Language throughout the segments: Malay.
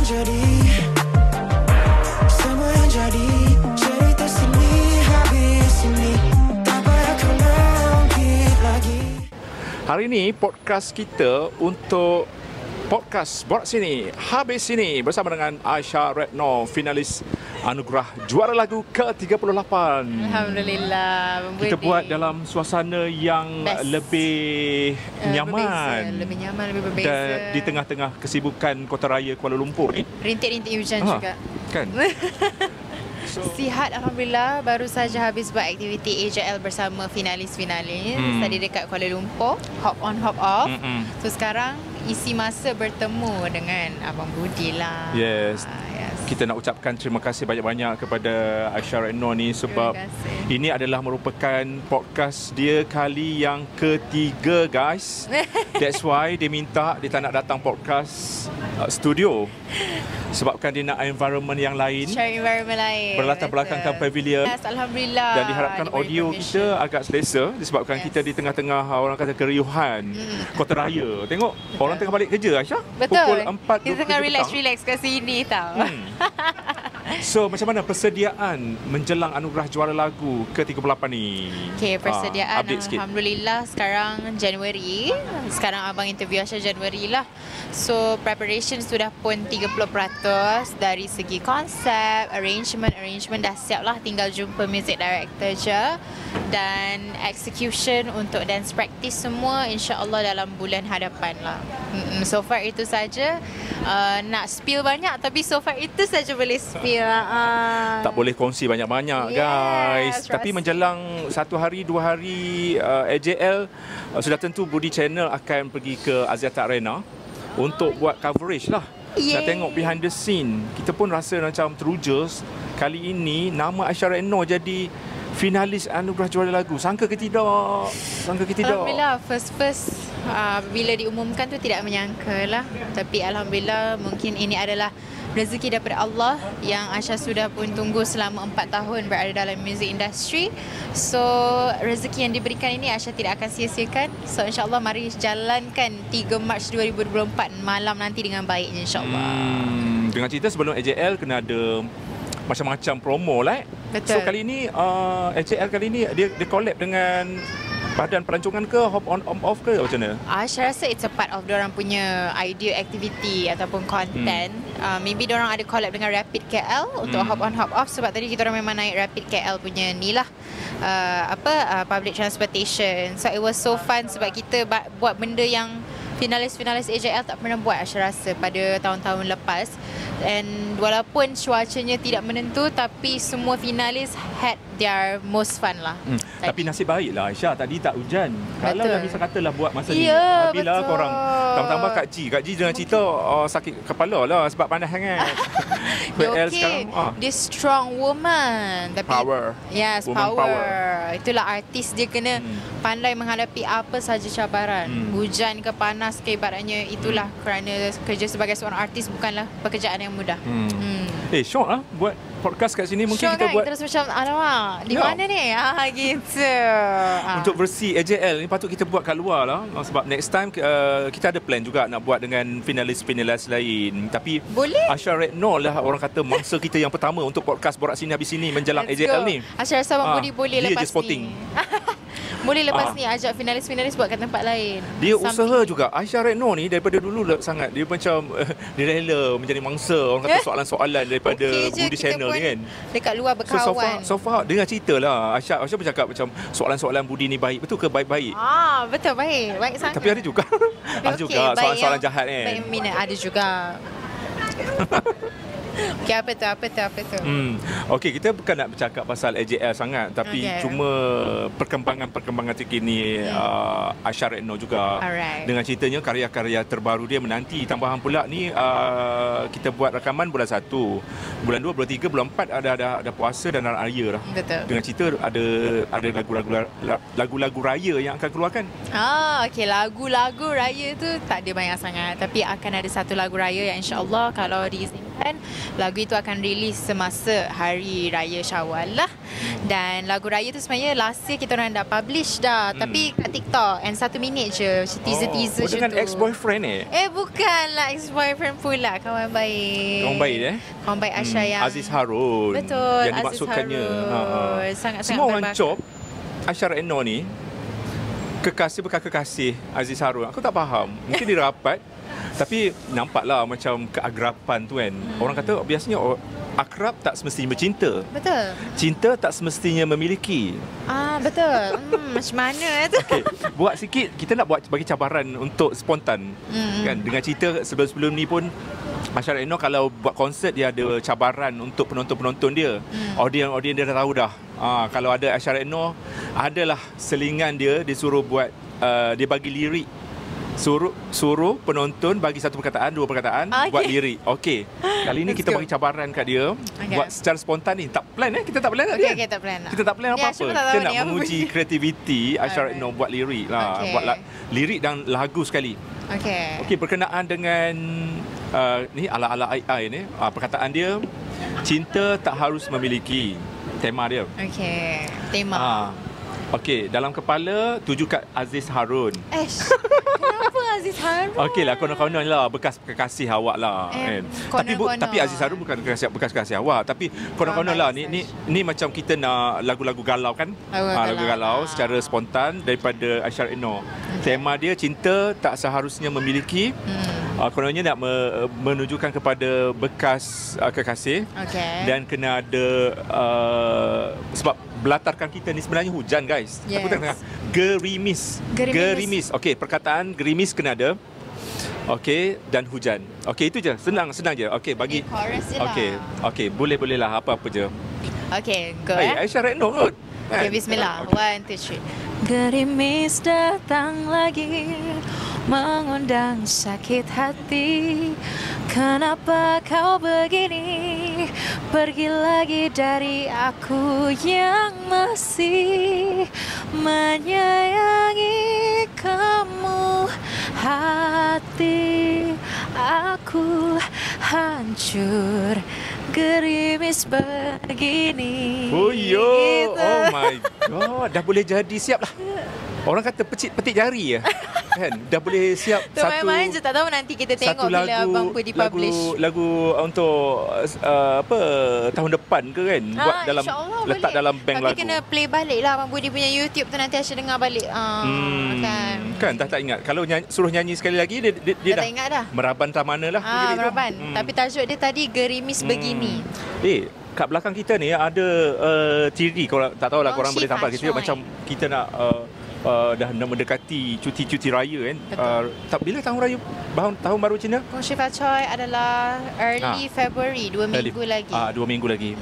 jadi, semua yang jadi, cerita sini habis ini, tak payah kau ungkit lagi. Hari ini podcast kita untuk podcast Borak Sini Habis Sini bersama dengan Aisyah Retno, finalis anugerah juara lagu ke-38. Alhamdulillah. Kita buat dalam suasana yang best. lebih nyaman. Lebih nyaman, lebih berbeza. Dan di tengah-tengah kesibukan Kota Raya Kuala Lumpur ni. Rintik-rintik hujan juga. Kan? Sihat Alhamdulillah. Baru saja habis buat aktiviti AJL bersama finalis-finalis tadi dekat Kuala Lumpur. Hop on, hop off. So sekarang isi masa bertemu dengan Abang Budi lah. Yes. Yes. Kita nak ucapkan terima kasih banyak-banyak kepada Aisyah Retno ni sebab ini adalah merupakan podcast dia kali yang ketiga, guys. That's why dia minta dia tak nak datang podcast studio. Sebabkan dia nak environment yang lain. Share environment lain. Berlatar belakangkan pavilion. Yes, Alhamdulillah. Dan diharapkan audio kita agak selesa disebabkan kita di tengah-tengah orang kata keriuhan Kota Raya. Tengok orang tengah balik kerja, Aisyah. Betul. Pukul 4. Kita tengah relax kat sini tau. So macam mana persediaan menjelang anugerah juara lagu ke-38 ni? Okay, persediaan update sikit. Alhamdulillah sekarang Januari. Sekarang abang interview Aisyah Januari lah. So preparation sudah pun 30% dari segi konsep, arrangement dah siap lah. Tinggal jumpa music director je. Dan execution untuk dance practice semua insya-Allah dalam bulan hadapan lah. So far itu saja. Nak spill banyak tapi so far itu saja boleh spill. Tak boleh kongsi banyak-banyak, guys. Tapi menjelang 1 hari 2 hari AJL, sudah tentu Budi Channel akan pergi ke Axiata Arena untuk buat coverage lah. Nak tengok behind the scene. Kita pun rasa macam teruja kali ini nama Aisyah Retno jadi finalis anugerah juara lagu. Sangka ke tidak? Alhamdulillah, first bila diumumkan tu tidak menyangka lah. Tapi Alhamdulillah mungkin ini adalah rezeki daripada Allah yang Aisyah sudah pun tunggu selama 4 tahun berada dalam music industry. So rezeki yang diberikan ini Aisyah tidak akan sia-siakan. So insyaAllah mari jalankan 3 Mac 2024 malam nanti dengan baik insyaAllah. Dengan cerita sebelum AJL kena ada macam-macam promo lah. Betul. So kali ni AJL kali ni dia collab dengan badan pelancongan ke, hop on off ke, macam mana? Aisyah rasa it's a part of diorang punya idea activity ataupun content. Maybe diorang ada collab dengan Rapid KL untuk hop on hop off sebab tadi kita orang memang naik Rapid KL punya ni lah public transportation. So it was so fun sebab kita buat benda yang finalis-finalis AJL tak pernah buat Aisyah rasa pada tahun-tahun lepas. And walaupun cuacanya tidak menentu tapi semua finalis had their most fun lah. Tapi nasib baik lah Aisyah tadi tak hujan. Kalau dah bisa katalah buat masa ni. Habislah betul. korang. Tambah-tambah Kak G dengan cerita sakit kepala lah sebab panas sangat. Okay. Sekarang Dia strong woman. Tapi, power. Yes, Woman power. Itulah artis dia kena pandai menghadapi apa saja cabaran. Hujan ke panas ke ibaratnya. Itulah kerana kerja sebagai seorang artis bukanlah pekerjaan yang mudah. Syok lah buat podcast kat sini. Mungkin Syok kita kan? buat Kita rasa macam alamak di mana ni? Gitu. untuk versi AJL ni patut kita buat kat luar lah. Sebab next time kita ada plan juga nak buat dengan finalis-finalis lain. Tapi boleh. Aisyah Retno lah orang kata mangsa kita yang pertama untuk podcast Borak Sini Habis Sini menjelang AJL ni. Aisyah rasa Abang Budi boleh dia lepas je spotting. ni. Boleh lepas ni ajak finalis-finalis buat kat tempat lain. Dia usaha juga. Aisyah Retno ni daripada dulu sangat dia macam dia rela menjadi mangsa orang kata soalan-soalan daripada Budi Channel ni kan. Dekat luar berkawan. So far dengar cerita lah Aisyah bercakap macam soalan-soalan Budi ni baik. Betul ke baik-baik? Betul, baik sangat. Tapi ada juga ada juga soalan-soalan jahat kan. Baik minat ada juga. Okey, apa tu? Okey, kita bukan nak bercakap pasal AJL sangat tapi cuma perkembangan terkini Aisyah Retno juga. Dengan ceritanya karya-karya terbaru dia menanti. Tambahan pula ni kita buat rakaman bulan 1, bulan 2, bulan 3, bulan 4 ada puasa dan raya lah. Betul. Dengan cerita ada lagu-lagu raya yang akan keluarkan. Okey, lagu-lagu raya tu tak ada banyak sangat tapi akan ada satu lagu raya yang insya-Allah kalau diizinkan Dan lagu itu akan rilis semasa Hari Raya Syawal lah. Dan lagu raya tu sebenarnya last year kita orang dah publish dah. Tapi kat TikTok and 1 minit je. Teaser-teaser je dengan tu. ex-boyfriend Bukanlah ex-boyfriend pula. Kawan baik. Kawan baik Kawan baik Asha yang Aziz Harun. Betul, yang Aziz dimaksudkannya. Harun. Sangat-sangat Semua orang berbakar. cop Aisyah Redno ni kekasih bukan kekasih Aziz Harun. Aku tak faham. Mungkin dia rapat tapi nampaklah macam keagrapan tu kan. Orang kata biasanya akrab tak semestinya bercinta. Betul. Cinta tak semestinya memiliki. Betul. Macam mana tu? Okay, buat sikit, kita nak buat bagi cabaran untuk spontan. Kan, dengan cerita sebelum-sebelum ni pun Aisyah Redno kalau buat konsert dia ada cabaran untuk penonton-penonton dia. Audien dia dah tahu dah. Kalau ada Aisyah Redno, adalah selingan dia suruh buat dia bagi lirik. Suruh penonton bagi satu perkataan, dua perkataan, buat lirik. Okey. Kali ni kita bagi cabaran kat dia, buat secara spontan ni. Tak plan kita tak plan Okay, tak plan. Kita tak plan apa-apa. Kita nak menguji kreativiti Aisyah Redno buat lirik lah. Buat lirik dan lagu sekali. Okey, berkenaan dengan ni ala-ala AI ni, perkataan dia, cinta tak harus memiliki. Tema dia. Okey, tema. Okey, dalam kepala tuju kat Aziz Harun. Kenapa Aziz Harun? Okey lah, konon-konon lah bekas kekasih awak lah. Tapi Aziz Harun bukan bekas kekasih awak. Tapi konon-konon lah, ni macam kita nak lagu-lagu galau kan? Lagu galau secara spontan daripada Aisyah Redno. Tema dia, cinta tak seharusnya memiliki. Kononnya nak menunjukkan kepada bekas kekasih. Dan kena ada sebab belatarkan kita ni sebenarnya hujan guys. Aku tengah gerimis. Okey, perkataan gerimis kena ada. Okey, dan hujan. Okey, itu je. Senang je. Okey, bagi chorus je lah. Okey, boleh lah apa-apa je. Okey, go Aisyah Redno kot. Okay, bismillah. 1, 2, 3. Gerimis datang lagi, mengundang sakit hati. Kenapa kau begini? Pergi lagi dari aku yang masih menyayangi kamu. Hati aku hancur, gerimis begini. Oh my god, dah boleh jadi, siap lah. Orang kata petik jari ya. Kan dah boleh siap satu main je, tak tahu nanti kita tengok bila Abang Pu dipublish lagu untuk tahun depan ke kan, buat dalam letak dalam bank lagu. Tapi kena play balik lah Abang Budi punya YouTube tu, nanti Aisyah dengar balik. Kan dah tak ingat. Kalau suruh nyanyi sekali lagi dia dah tak ingat dah. Meraban tak mana lah. Meraban. Tapi tajuk dia tadi gerimis begini. Kat belakang kita ni ada 3D. Kalau tak tahulah korang boleh nampak kita macam kita nak dah mendekati cuti raya kan. Bila tahun raya tahun baru Cina? Kong Shifa Choi adalah early February, 2 minggu lagi. 2 minggu lagi.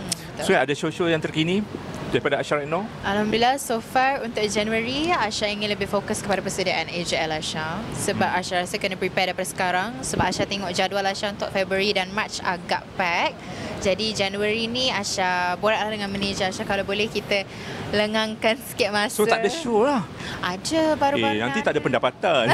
So ada show-show yang terkini daripada Aisyah Redno? Alhamdulillah, so far untuk January Aisyah ingin lebih fokus kepada persediaan AJL Aisyah. Sebab Aisyah rasa kena prepare daripada sekarang. Sebab Aisyah tengok jadual Aisyah untuk February dan March agak pack. Jadi January ni Aisyah boraklah dengan manager Aisyah, kalau boleh kita lengangkan sikit masa. So tak ada show lah? Ada, baru-baru nanti tak ada pendapatan.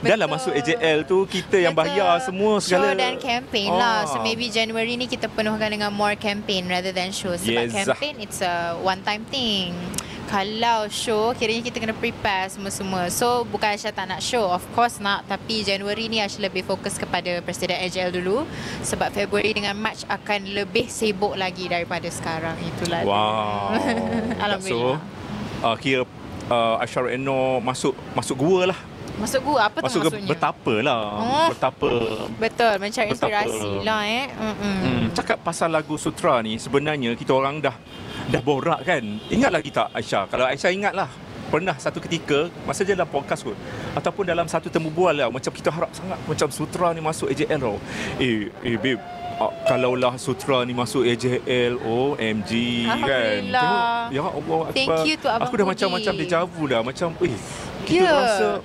Dah lah masuk AJL tu, kita yang bayar semua segala. Show dan campaign lah. So maybe January ni kita penuhkan dengan more campaign rather than show. Sebab campaign it's a one time thing. Kalau show, kiranya kita kena prepare semua-semua. So bukan Aisyah tak nak show, of course nak. Tapi January ni Aisyah lebih fokus kepada persediaan AJL dulu. Sebab February dengan March akan lebih sibuk lagi daripada sekarang. Itulah. Wow. Alhamdulillah. So kira Aisyah Redno masuk gua lah. Masuk gua? Apa tu maksudnya? Betapa lah. Betapa. Betul, mencari inspirasi lah Cakap pasal lagu Sutra ni, sebenarnya kita orang dah borak kan. Ingat lagi tak Aisyah? Kalau Aisyah ingat lah, pernah satu ketika masa je dalam podcast kot, ataupun dalam satu temu bual lah, macam kita harap sangat macam Sutra ni masuk AJL tau. Babe, kalaulah Sutra ni masuk AJL, OMG kan. Ya Allah Akbar. Thank you to Abang Aku dah Budi. macam deja vu dah. Macam kita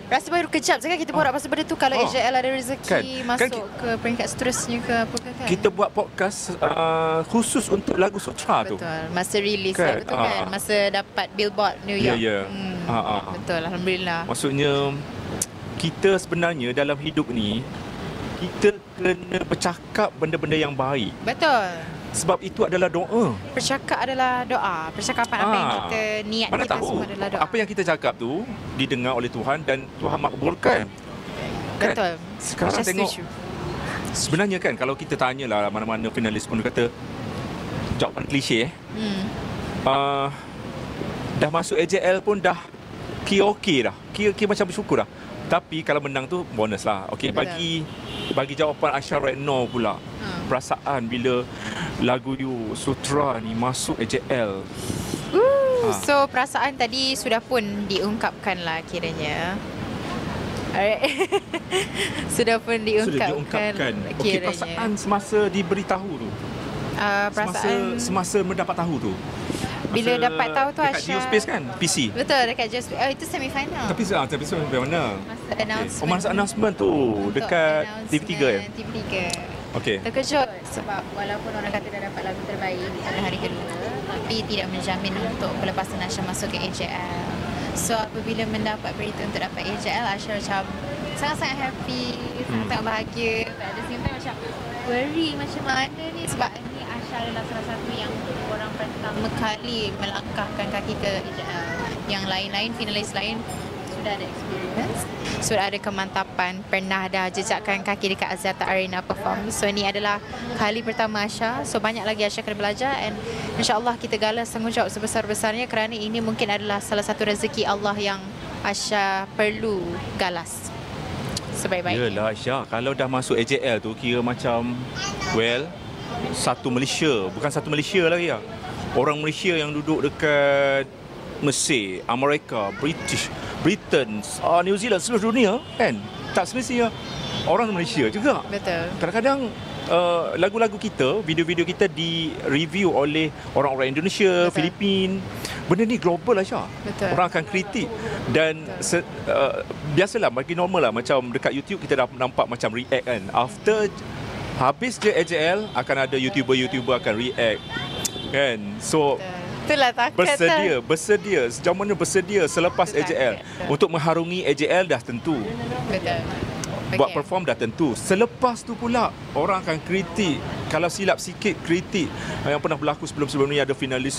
rasa baru kejap je kan kita borak pasal benda tu. Kalau AJL ada rezeki masuk ke peringkat seterusnya ke apa kan. Kita buat podcast khusus untuk lagu Sutra tu. Betul. Masa release kan? betul kan. Masa dapat Billboard New York. Betul, Alhamdulillah. Maksudnya kita sebenarnya dalam hidup ni, kita kena bercakap benda-benda yang baik. Betul. Sebab itu adalah doa. Bercakap adalah doa. Percakapan apa yang kita niat Mana kita tahu semua adalah doa. apa yang kita cakap tu didengar oleh Tuhan dan Tuhan makbulkan. Betul. Sekarang Saya tengok, setuju. sebenarnya kan kalau kita tanyalah mana-mana finalis pun dia kata jawapan klise dah masuk AJL pun dah kira okey dah. Kira macam bersyukur dah. Tapi kalau menang tu bonus lah. Okey, bagi jawapan Aisyah Retno pula. Perasaan bila lagu You Sutra ni masuk AJL. So perasaan tadi sudah pun diungkapkan lah kiranya. Alright. Sudah pun diungkapkan. Okey, kiranya. perasaan semasa diberitahu tu. Perasaan Semasa mendapat tahu tu. bila dapat tahu tu dekat Aisyah. Geospace kan? PC. Betul, dekat Geospace. Itu semi-final. Tapi sampai mana? Masa announcement. Oh, masa announcement tu Untuk dekat announcement TV3 ya? TV3. Okey. Terkejut sebab walaupun orang kata dah dapat lagu terbaik pada hari kedua, tapi tidak menjamin untuk pelepasan Aisyah masuk ke AJL. So apabila mendapat berita untuk dapat AJL, Aisyah macam sangat-sangat happy, sangat-sangat bahagia. But at the same time macam worry macam mana ni, sebab ni Aisyah adalah salah satu yang orang pertama kali melangkahkan kaki ke AJL. Yang lain-lain, finalis lain sudah ada experience, sudah ada kemantapan, pernah dah jejakkan kaki dekat Axiata Arena perform. So ni adalah kali pertama Aisyah. So banyak lagi Aisyah kena belajar, and insyaAllah kita galas tanggungjawab sebesar-besarnya kerana ini mungkin adalah salah satu rezeki Allah yang Aisyah perlu galas sebaik-baiknya. Yelah Aisyah, kalau dah masuk AJL tu kira macam, well, satu Malaysia. Bukan satu Malaysia lagi lah. Orang Malaysia yang duduk dekat Mesir, Amerika, Britain, New Zealand, seluruh dunia kan. Tak semestinya orang Malaysia juga. Betul. Kadang-kadang lagu-lagu kita, video-video kita di-review oleh orang-orang Indonesia, Betul. Filipin. Benda ni global Aisyah. Betul. Orang akan kritik. Dan biasalah, bagi normal lah. Macam dekat YouTube kita dah nampak macam react kan. After habis je AJL, akan ada YouTuber akan react kan. So itulah takut bersedia sejauh mana bersedia selepas Betul, AJL betul. untuk mengharungi AJL dah tentu. Betul. Buat perform dah tentu. Selepas tu pula orang akan kritik. Kalau silap sikit kritik. Yang pernah berlaku sebelum-sebelum ni ada finalis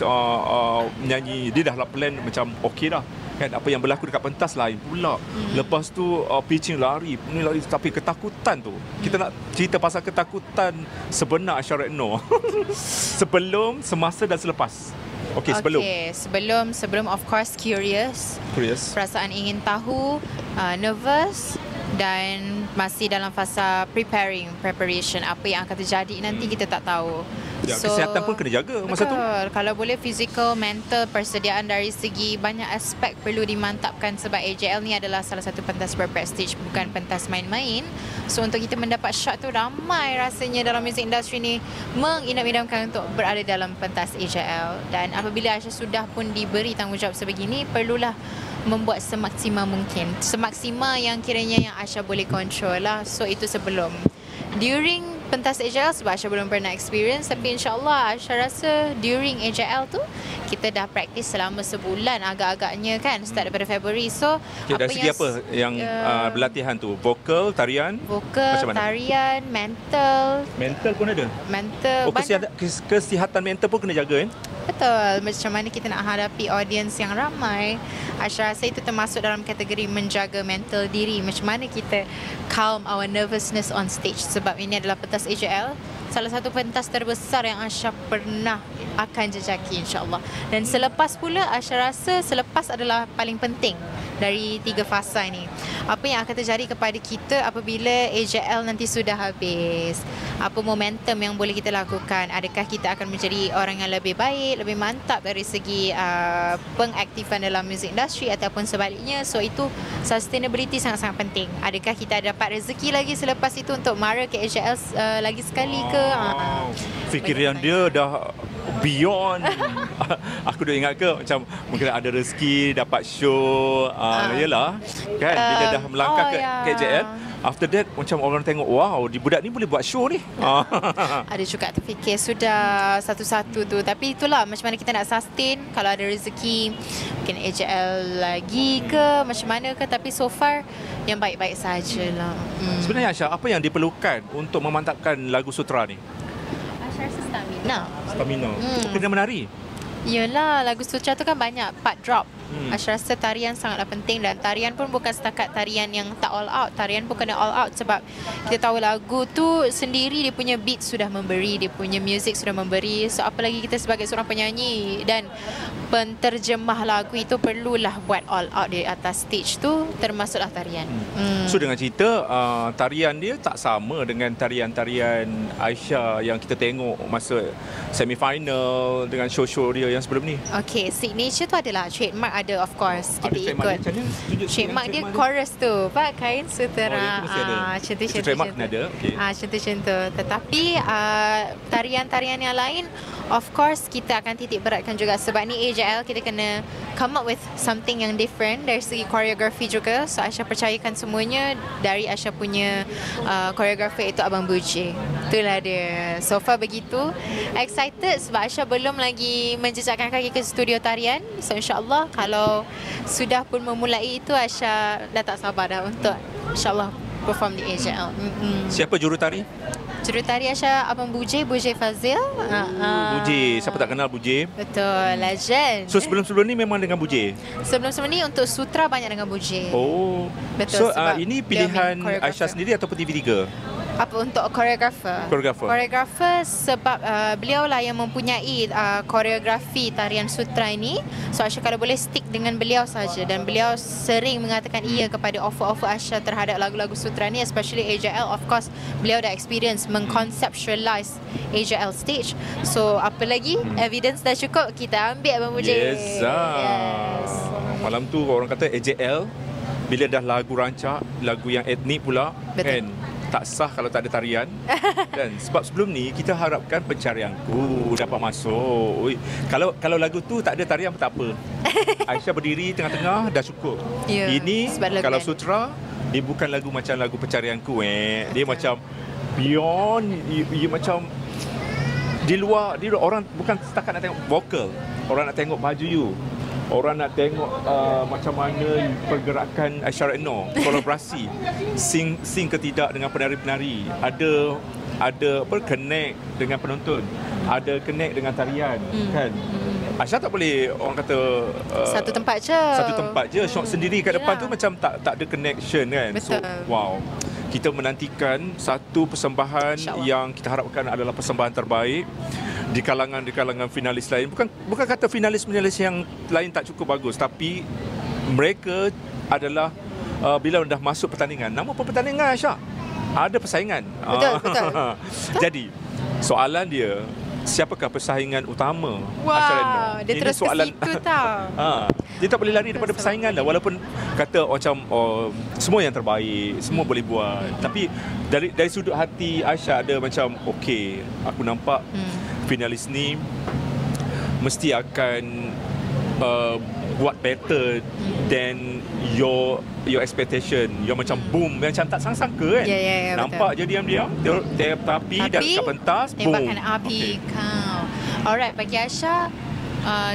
menyanyi, dia dah plan macam okey dah. Kan apa yang berlaku dekat pentas lain pula. Lepas tu pitching lari, ni lari, tapi ketakutan tu. Kita nak cerita pasal ketakutan sebenar Aisyah Retno. Sebelum, semasa dan selepas. Okey, sebelum of course curious. Perasaan ingin tahu, nervous dan masih dalam fasa preparation. Apa yang akan terjadi nanti kita tak tahu. Ya, kesihatan pun kena jaga masa tu. Kalau boleh physical, mental, persediaan dari segi banyak aspek perlu dimantapkan sebab AJL ni adalah salah satu pentas berprestige, bukan pentas main-main. So untuk kita mendapat shot tu, ramai rasanya dalam music industry ni mengidam-idamkan untuk berada dalam pentas AJL. Dan apabila Aisyah sudah pun diberi tanggungjawab sebegini, perlulah membuat semaksimal mungkin. Semaksimal yang kiranya yang Aisyah boleh control lah. So itu sebelum. During pentas AJL, sebab Aisyah belum pernah experience, tapi insyaAllah Aisyah rasa during AJL tu kita dah praktis selama sebulan agak-agaknya kan, start daripada Februari. So dari segi apa yang berlatihan tu? Vokal, tarian? Tarian, mental pun ada? Mental, kesihatan mental pun kena jaga kan? Betul, macam mana kita nak hadapi audience yang ramai. Aisyah rasa itu termasuk dalam kategori menjaga mental diri. Macam mana kita calm our nervousness on stage. Sebab ini adalah pentas AJL, salah satu pentas terbesar yang Aisyah pernah akan jejaki insyaAllah. Dan selepas pula, Aisyah rasa selepas adalah paling penting dari 3 fasa ni. Apa yang akan terjadi kepada kita apabila AJL nanti sudah habis? Apa momentum yang boleh kita lakukan? Adakah kita akan menjadi orang yang lebih baik, lebih mantap dari segi pengaktifan dalam music industry ataupun sebaliknya? So itu sustainability sangat-sangat penting. Adakah kita dapat rezeki lagi selepas itu untuk mara ke AJL lagi sekali ke? Fikiran dia dah beyond. Aku dah ingat ke macam mungkin ada rezeki dapat show, yalah kan, bila dah melangkah ke KJL, after that macam orang tengok, wow, di budak ni boleh buat show ni. Ada juga terfikir sudah satu-satu tu, tapi itulah macam mana kita nak sustain. Kalau ada rezeki mungkin AJL lagi ke macam mana ke, tapi so far yang baik-baik sajalah. Sebenarnya Aisyah, apa yang diperlukan untuk memantapkan lagu Sutra ni? Aisyah rasa stamina. Kena menari. Yelah, lagu sutra tu kan banyak part drop. Aisyah rasa tarian sangatlah penting, dan tarian pun bukan setakat tarian yang tak all out. Tarian pun kena all out, sebab kita tahu lagu tu sendiri dia punya beat sudah memberi, dia punya music sudah memberi. So apa lagi kita sebagai seorang penyanyi dan penterjemah lagu itu perlulah buat all out di atas stage tu, termasuklah tarian. So dengan cerita tarian dia tak sama dengan tarian-tarian Aisyah yang kita tengok masa semi-final dengan show-show dia yang sebelum ni. Okay, signature tu adalah trademark ada, of course. Kita ada ikut. Trademark dia chorus tu. Pak kain sutera. Contoh trademark kena ada. Okay. Contoh-contoh. Tetapi tarian-tarian yang lain, of course kita akan titik beratkan juga, sebab ni AJL, kita kena come up with something yang different dari segi koreografi juga. So Aisyah percayakan semuanya dari Aisyah punya koreografi, itu Abang Buje. Itulah dia. So far begitu. Excited sebab Aisyah belum lagi menjejakkan kaki ke studio tarian. So insyaAllah kalau sudah pun memulai itu, Aisyah dah tak sabar dah untuk insyaAllah perform di AJL. Siapa jurutari? Jurutari Aisyah Abang Buje Fazil. Buje, siapa tak kenal Buje? Betul, legend. So sebelum-sebelum ni memang dengan Buje? Sebelum-sebelum ni untuk sutra banyak dengan Buje. Oh, betul. So ini pilihan Aisyah sendiri ataupun TV3? Apa untuk koreografer sebab beliau lah yang mempunyai koreografi tarian sutra ini. So Aisyah kalau boleh stick dengan beliau saja, dan beliau sering mengatakan iya kepada offer-offer Aisyah terhadap lagu-lagu sutra ni, especially AJL. Of course beliau dah experience mengconceptualize AJL stage. So apa lagi, evidence dah cukup, kita ambil Abang Buje. Yes. Malam tu orang kata AJL bila dah lagu rancak, lagu yang etnik pula. Betul. Kan tak sah kalau tak ada tarian. Dan sebab sebelum ni kita harapkan Pencarianku dapat masuk. Kalau lagu tu tak ada tarian pun tak apa. Aisyah berdiri tengah-tengah dah cukup. Ini kalau sutra, dia bukan lagu macam lagu Pencarianku. Dia macam beyond, dia macam di luar orang bukan setakat nak tengok vokal, orang nak tengok baju you, orang nak tengok macam mana pergerakan Aisyah Retno, kolaborasi sing ke tidak dengan penari-penari, ada connect dengan penonton, ada connect dengan tarian. Kan Aisyah tak boleh orang kata satu tempat je shot sendiri kat depan tu, macam tak ada connection kan. Betul. So wow, kita menantikan satu persembahan yang kita harapkan adalah persembahan terbaik di kalangan finalis lain. Bukan kata finalis yang lain tak cukup bagus, tapi mereka adalah bila dah masuk pertandingan, nama pun pertandingan Aisyah, ada persaingan. Betul. Jadi soalan dia, siapakah persaingan utama Aisyah Retno? Dia terus soalan ke situ tau. Dia tak boleh lari daripada persaingan dah. Walaupun kata macam semua yang terbaik, semua boleh buat, tapi dari sudut hati Aisyah ada macam, okey, aku nampak finalis ni mesti akan buat better than your expectation. Your macam boom, macam tak sangka kan. Nampak betul. Je diam-diam tapi dah kat pentas, tembakan api kau. Alright, bagi Aisyah,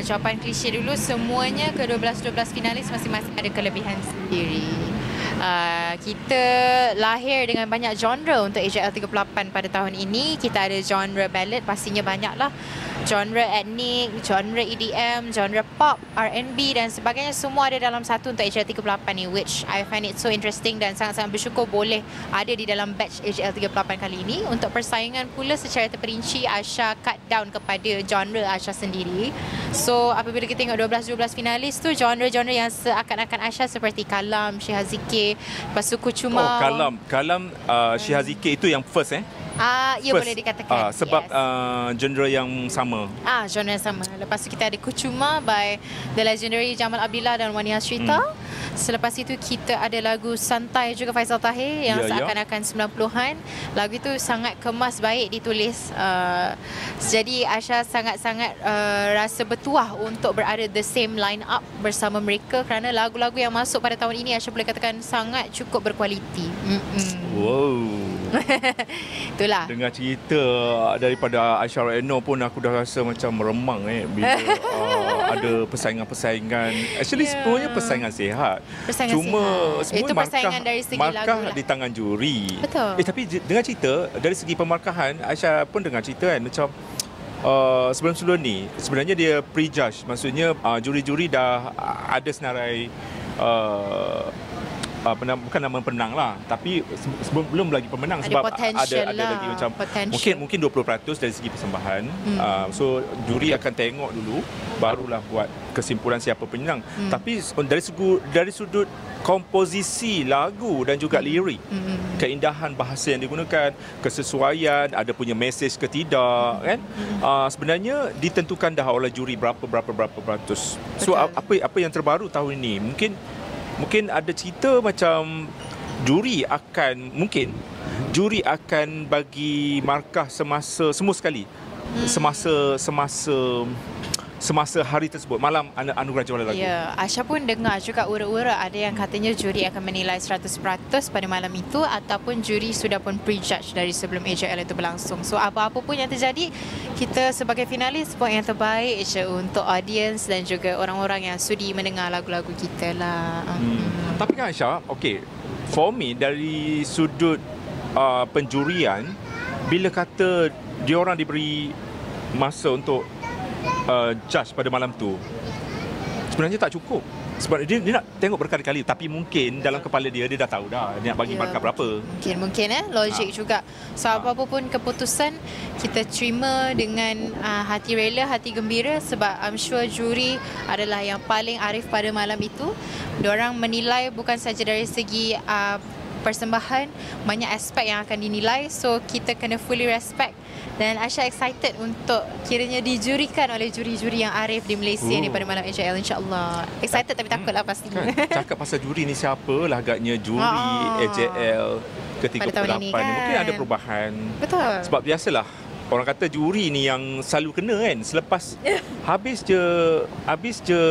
jawapan klise dulu, semuanya ke-12 finalis masing-masing ada kelebihan sendiri. Kita lahir dengan banyak genre untuk AJL 38 pada tahun ini. Kita ada genre ballad, pastinya banyaklah, genre etnik, genre EDM, genre pop, R&B dan sebagainya, semua ada dalam satu untuk AJL 38 ni, which I find it so interesting dan sangat-sangat bersyukur boleh ada di dalam batch AJL 38 kali ini. Untuk persaingan pula secara terperinci, Aisyah cut down kepada genre Aisyah sendiri. So apabila kita tengok 12 finalis tu, genre-genre yang seakan-akan Aisyah seperti Kalam, Syihah Zikir, lepas tu Kucuma. Kalam Syihah Zikir itu yang first Ya boleh dikatakan. Sebab yes. genre yang sama. Genre sama. Lepas tu kita ada Kucuma by the legendary Jamal Abdillah dan Wani Hasrita. Selepas itu kita ada lagu Santai juga Faizal Tahir yang seakan-akan 90-an. Lagu itu sangat kemas baik ditulis. Jadi Asha sangat-sangat rasa bertuah untuk berada the same line up bersama mereka kerana lagu-lagu yang masuk pada tahun ini Asha boleh katakan sangat cukup berkualiti. Wow. Itulah. Dengar cerita daripada Aisyah Reno pun aku dah rasa macam meremang bila ada persaingan-persaingan. Actually semuanya persaingan sihat. Cuma semua itu persaingan dari segi markah lagu lah. di tangan juri. Betul. Tapi dengar cerita dari segi pemarkahan, Aisyah pun dengar cerita kan macam sebelum ni sebenarnya dia prejudge. Maksudnya juri-juri dah ada senarai bukan nama penang lah, tapi belum lagi pemenang sebab ada lagi macam mungkin 20% dari segi persembahan. So juri akan tengok dulu barulah buat kesimpulan siapa pemenang. Tapi dari sudut komposisi lagu dan juga lirik, keindahan bahasa yang digunakan, kesesuaian, ada punya mesej ke tidak kan, sebenarnya ditentukan dah oleh juri berapa peratus. So apa yang terbaru tahun ini, mungkin ada cerita macam juri akan bagi markah semua sekali semasa hari tersebut, malam anugerah juara lagu. Ya, Asha pun dengar juga ura-ura ada yang katanya juri akan menilai 100% pada malam itu ataupun juri sudah pun prejudge dari sebelum AJL itu berlangsung. So apa-apa pun yang terjadi, kita sebagai finalis buat yang terbaik je untuk audience dan juga orang-orang yang sudi mendengar lagu-lagu kita lah. Tapi kan Aisyah, okay, for me dari sudut penjurian, bila kata diorang diberi masa untuk judge pada malam tu, sebenarnya tak cukup. Sebab dia nak tengok berkali-kali, tapi mungkin dalam kepala dia dah tahu dah dia nak bagi markah berapa. Mungkin logik juga. So apa-apa pun keputusan kita terima dengan hati rela, hati gembira sebab I'm sure juri adalah yang paling arif pada malam itu. Diorang menilai bukan saja dari segi persembahan, banyak aspek yang akan dinilai. So kita kena fully respect. Dan Asha excited untuk kiranya dijurikan oleh juri-juri yang arif di Malaysia ni pada malam AJL, insyaAllah. Excited tapi takutlah pasti. Cakap pasal juri ni, siapa lah agaknya juri AJL ke-38 ni, mungkin ada perubahan. Betul. Sebab biasalah orang kata juri ni yang selalu kena kan, selepas habis je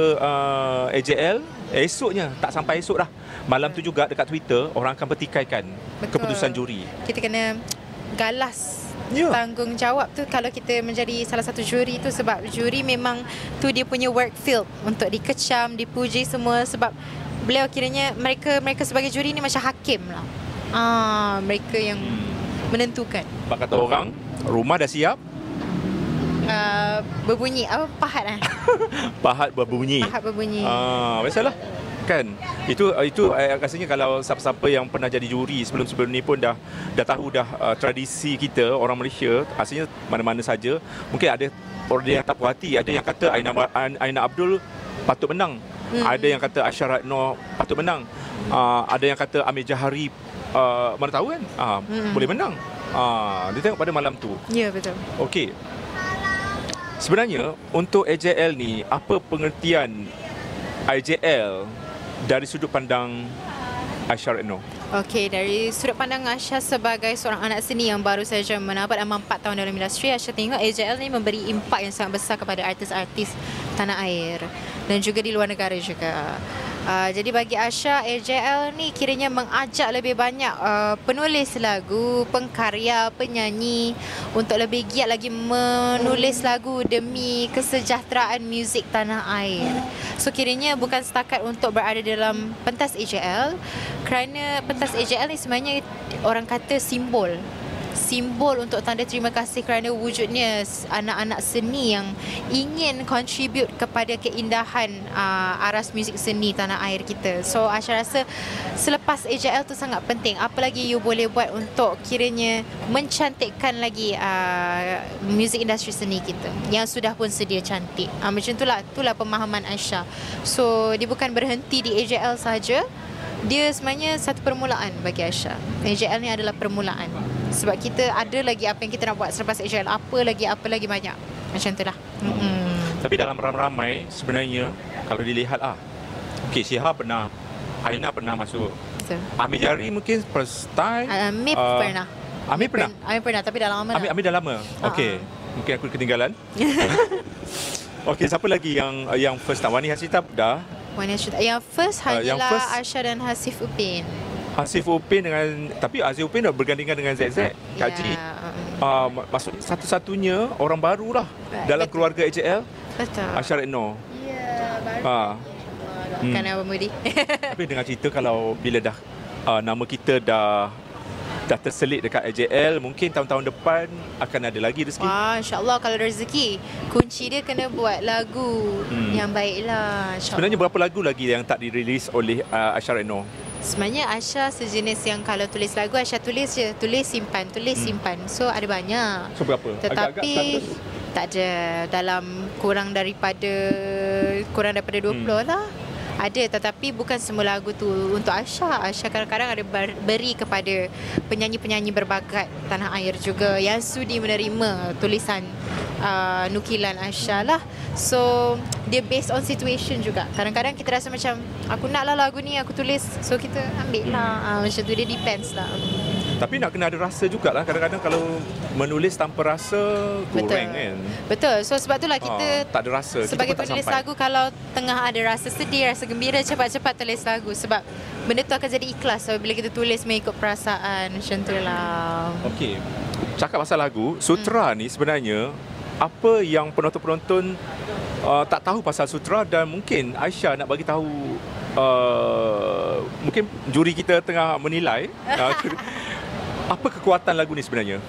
AJL, esoknya tak sampai esok dah, malam tu juga dekat Twitter orang akan pertikaikan keputusan juri. Kita kena galas tanggungjawab tu kalau kita menjadi salah satu juri tu, sebab juri memang tu dia punya work field untuk dikecam, dipuji semua, sebab beliau kiranya mereka sebagai juri ni macam hakim lah. Mereka yang menentukan. Pak kata orang, rumah dah siap. Berbunyi pahat pahat berbunyi. Biasalah kan. Itu rasanya kalau siapa-siapa yang pernah jadi juri sebelum ni pun dah tahu tradisi kita orang Malaysia, asalnya mana-mana saja. Mungkin ada orang yang tak puas hati, ada yang kata Aina Abdul patut menang, ada yang kata Aisyah Reno patut menang, ada yang kata Amir Jahari mana tahu kan boleh menang. Dia tengok pada malam tu. Ya, betul. Okey, sebenarnya untuk AJL ni, apa pengertian AJL dari sudut pandang Aisyah Reno? Okey, dari sudut pandang Aisyah sebagai seorang anak seni yang baru saja menabat amal 4 tahun dalam industri, Aisyah tengok AJL ni memberi impak yang sangat besar kepada artis-artis tanah air dan juga di luar negara juga. Jadi bagi Aisyah, AJL ni kiranya mengajak lebih banyak penulis lagu, pengkarya, penyanyi untuk lebih giat lagi menulis lagu demi kesejahteraan muzik tanah air. So kiranya bukan setakat untuk berada dalam pentas AJL, kerana pentas AJL ni sebenarnya orang kata simbol untuk tanda terima kasih kerana wujudnya anak-anak seni yang ingin contribute kepada keindahan aras muzik seni tanah air kita. So Aisyah rasa selepas AJL tu sangat penting, apa lagi you boleh buat untuk kiranya mencantikkan lagi muzik industri seni kita yang sudah pun sedia cantik. Macam itulah pemahaman Aisyah. So dia bukan berhenti di AJL saja, dia sebenarnya satu permulaan bagi Aisyah. AJL ni adalah permulaan. Sebab kita ada lagi apa yang kita nak buat selepas AJL, apa lagi banyak. Macam tu lah. Tapi dalam ramai-ramai sebenarnya kalau dilihat okey, Syiha pernah, Aina pernah masuk. So, Amir Jari mungkin first time. Amir pernah. Amir pernah? Amir pernah, tapi dah lama dah. Amir dah lama. Okey. Mungkin aku ketinggalan. Okey, siapa lagi yang first time? Wani Hasita dah. Yang first yang hanyalah first- Aisha dan Hasif Upin. Hasif Upin dengan, tapi Hasif Upin dah bergandingan dengan ZZ. Kak Ji. Maksud satu-satunya orang baru lah dalam Betul. keluarga AJL. Betul. Aisha Retno. Ya, baru. Kan Abang Budi. Tapi dengar cerita kalau bila dah nama kita dah terselit dekat AJL, mungkin tahun-tahun depan akan ada lagi rezeki. Wah, insyaAllah kalau rezeki. Kunci dia kena buat lagu yang baiklah. Sebenarnya berapa lagu lagi yang tak dirilis oleh Aisha Retno? Sebenarnya Aisha sejenis yang kalau tulis lagu, Aisha tulis je. Tulis simpan, simpan. So ada banyak. So berapa? Tetapi tak ada, dalam kurang daripada 20 lah. Ada, tetapi bukan semua lagu tu untuk Aisha. Aisha kadang-kadang ada beri kepada penyanyi-penyanyi berbakat tanah air juga yang sudi menerima tulisan nukilan Aisha lah. So dia based on situation juga. Kadang-kadang kita rasa macam aku nak lah lagu ni, aku tulis, so kita ambil lah. Macam tu, dia depends lah. Tapi nak kena ada rasa jugalah. Kadang-kadang kalau menulis tanpa rasa kurang kan. Betul. So sebab itulah kita tak ada rasa. sebagai Kita pun tak penulis sampai. lagu, kalau tengah ada rasa sedih, rasa gembira, cepat-cepat tulis lagu. Sebab benda tu akan jadi ikhlas bila kita tulis mengikut perasaan. Macam tu lah. Okey. Cakap pasal lagu, Sutra ni sebenarnya apa yang penonton-penonton tak tahu pasal Sutra, dan mungkin Aisyah nak bagi tahu, mungkin juri kita tengah menilai apa kekuatan lagu ni sebenarnya.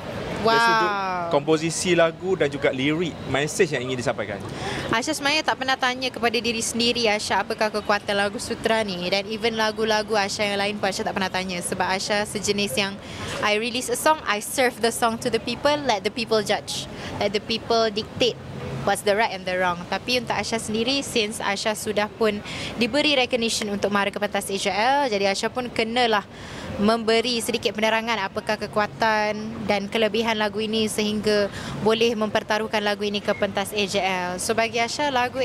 Dari sudut komposisi lagu dan juga lirik, mesej yang ingin disampaikan. Aisyah sebenarnya tak pernah tanya kepada diri sendiri, Aisyah, apakah kekuatan lagu Sutra ni. Dan even lagu-lagu Aisyah yang lain pun Aisyah tak pernah tanya. Sebab Aisyah sejenis yang I release a song, I serve the song to the people, let the people judge, let the people dictate what's the right and the wrong. Tapi untuk Aisyah sendiri, since Aisyah sudah pun diberi recognition untuk mara ke pentas AJL, jadi Aisyah pun kenalah memberi sedikit penerangan apakah kekuatan dan kelebihan lagu ini sehingga boleh mempertaruhkan lagu ini ke pentas AJL. So bagi Aisyah, lagu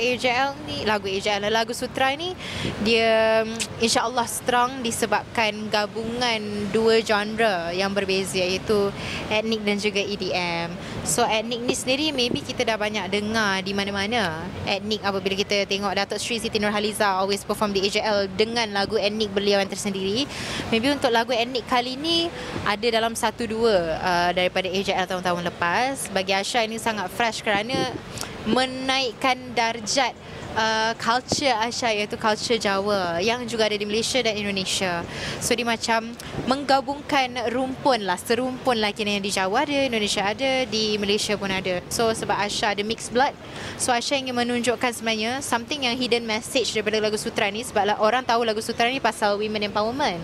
Sutra ni dia insya-Allah strong disebabkan gabungan dua genre yang berbeza, iaitu etnik dan juga EDM. So etnik ni sendiri maybe kita dah banyak dengar di mana-mana. Etnik apabila kita tengok Datuk Sri Siti Nurhaliza always perform di AJL dengan lagu etnik beliau yang tersendiri. Maybe untuk lagu etnik kali ni ada dalam 1-2 daripada AJL tahun-tahun lepas. Bagi Aisyah ini sangat fresh kerana menaikkan darjat culture Aisyah, iaitu culture Jawa yang juga ada di Malaysia dan Indonesia. So dia macam menggabungkan serumpun lah kini yang di Jawa ada, Indonesia ada, di Malaysia pun ada. So sebab Aisyah ada mixed blood, so Aisyah ingin menunjukkan sebenarnya something yang hidden message daripada lagu Sutra ni. Sebab orang tahu lagu Sutra ni pasal women empowerment,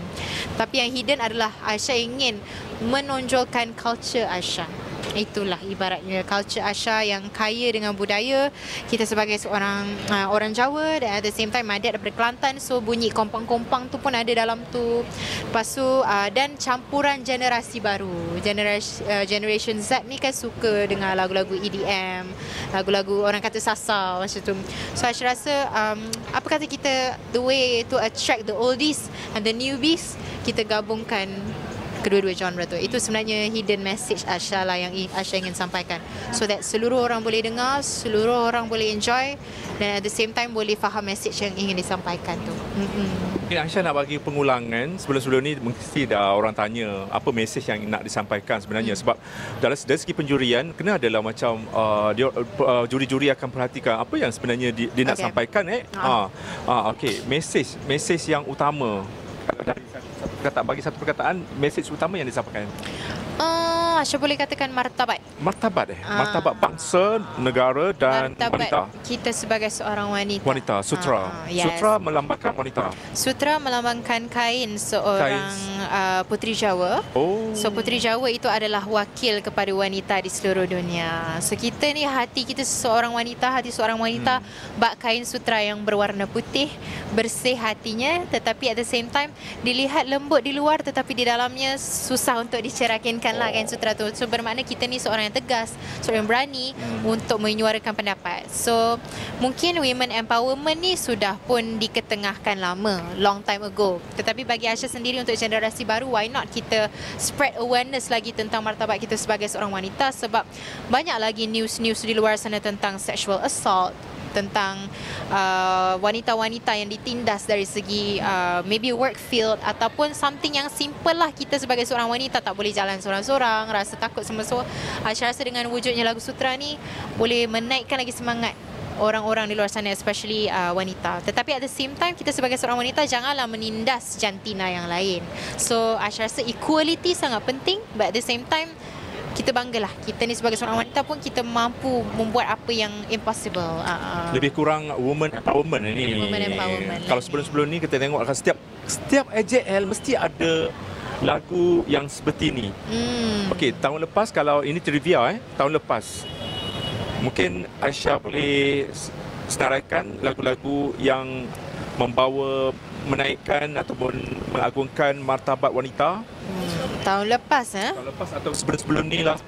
tapi yang hidden adalah Aisyah ingin menonjolkan culture Aisyah. Itulah ibaratnya culture Aisyah yang kaya dengan budaya. Kita sebagai seorang orang Jawa, dan at the same time my dad daripada Kelantan, so bunyi kompang-kompang tu pun ada dalam tu. Lepas tu dan campuran generasi baru, generation Z ni kan suka dengan lagu-lagu EDM, lagu-lagu orang kata sasa macam tu. So Aisyah rasa apa kata kita, the way to attract the oldies and the newbies, kita gabungkan kedua-dua genre tu. Itu sebenarnya hidden message Aisyah lah yang Aisyah ingin sampaikan, so that seluruh orang boleh dengar, seluruh orang boleh enjoy, dan at the same time boleh faham message yang ingin disampaikan tu. Mungkin Aisyah nak bagi pengulangan. Sebelum-sebelum ni mesti dah orang tanya apa mesej yang nak disampaikan sebenarnya. Sebab dari segi penjurian kena adalah macam juri-juri akan perhatikan apa yang sebenarnya dia nak sampaikan. Okey, mesej yang utama. Dari bagi satu perkataan, mesej utama yang disampaikan. Asya boleh katakan martabat. Martabat martabat bangsa, negara dan Martabat wanita. kita sebagai seorang wanita. Wanita, sutra. Yes. Sutra melambangkan wanita. Sutra melambangkan kain seorang puteri Jawa. Oh. So puteri Jawa itu adalah wakil kepada wanita di seluruh dunia. So kita ni hati kita seorang wanita, hati seorang wanita bak kain sutra yang berwarna putih, bersih hatinya, tetapi at the same time dilihat lembut di luar tetapi di dalamnya susah untuk dicerakinkan lah kain sutra tu. So bermakna kita ni seorang yang tegas, seorang yang berani untuk menyuarakan pendapat. So mungkin women empowerment ni sudah pun diketengahkan lama, long time ago. Tetapi bagi Asya sendiri untuk generasi baru, why not kita spread awareness lagi tentang martabat kita sebagai seorang wanita, sebab banyak lagi news-news di luar sana tentang sexual assault, tentang wanita-wanita yang ditindas dari segi maybe work field ataupun something yang simple lah. Kita sebagai seorang wanita tak boleh jalan seorang-seorang, rasa takut semua. So Asya rasa dengan wujudnya lagu sutra ni boleh menaikkan lagi semangat orang-orang di luar sana, especially wanita. Tetapi at the same time, kita sebagai seorang wanita janganlah menindas jantina yang lain. So Asya rasa equality sangat penting, but at the same time kita banggalah kita ni sebagai seorang wanita pun kita mampu membuat apa yang impossible. Lebih kurang woman empowerment ni. Woman empowerment Kalau lagi. sebelum-sebelum ni kita tengok akan setiap AJL mesti ada lagu yang seperti ni. Okey, tahun lepas, kalau ini trivia tahun lepas, mungkin Aisyah boleh senaraikan lagu-lagu yang membawa, menaikkan ataupun mengagungkan martabat wanita. Tahun lepas Tahun lepas atau sebelum-sebelum ni lah.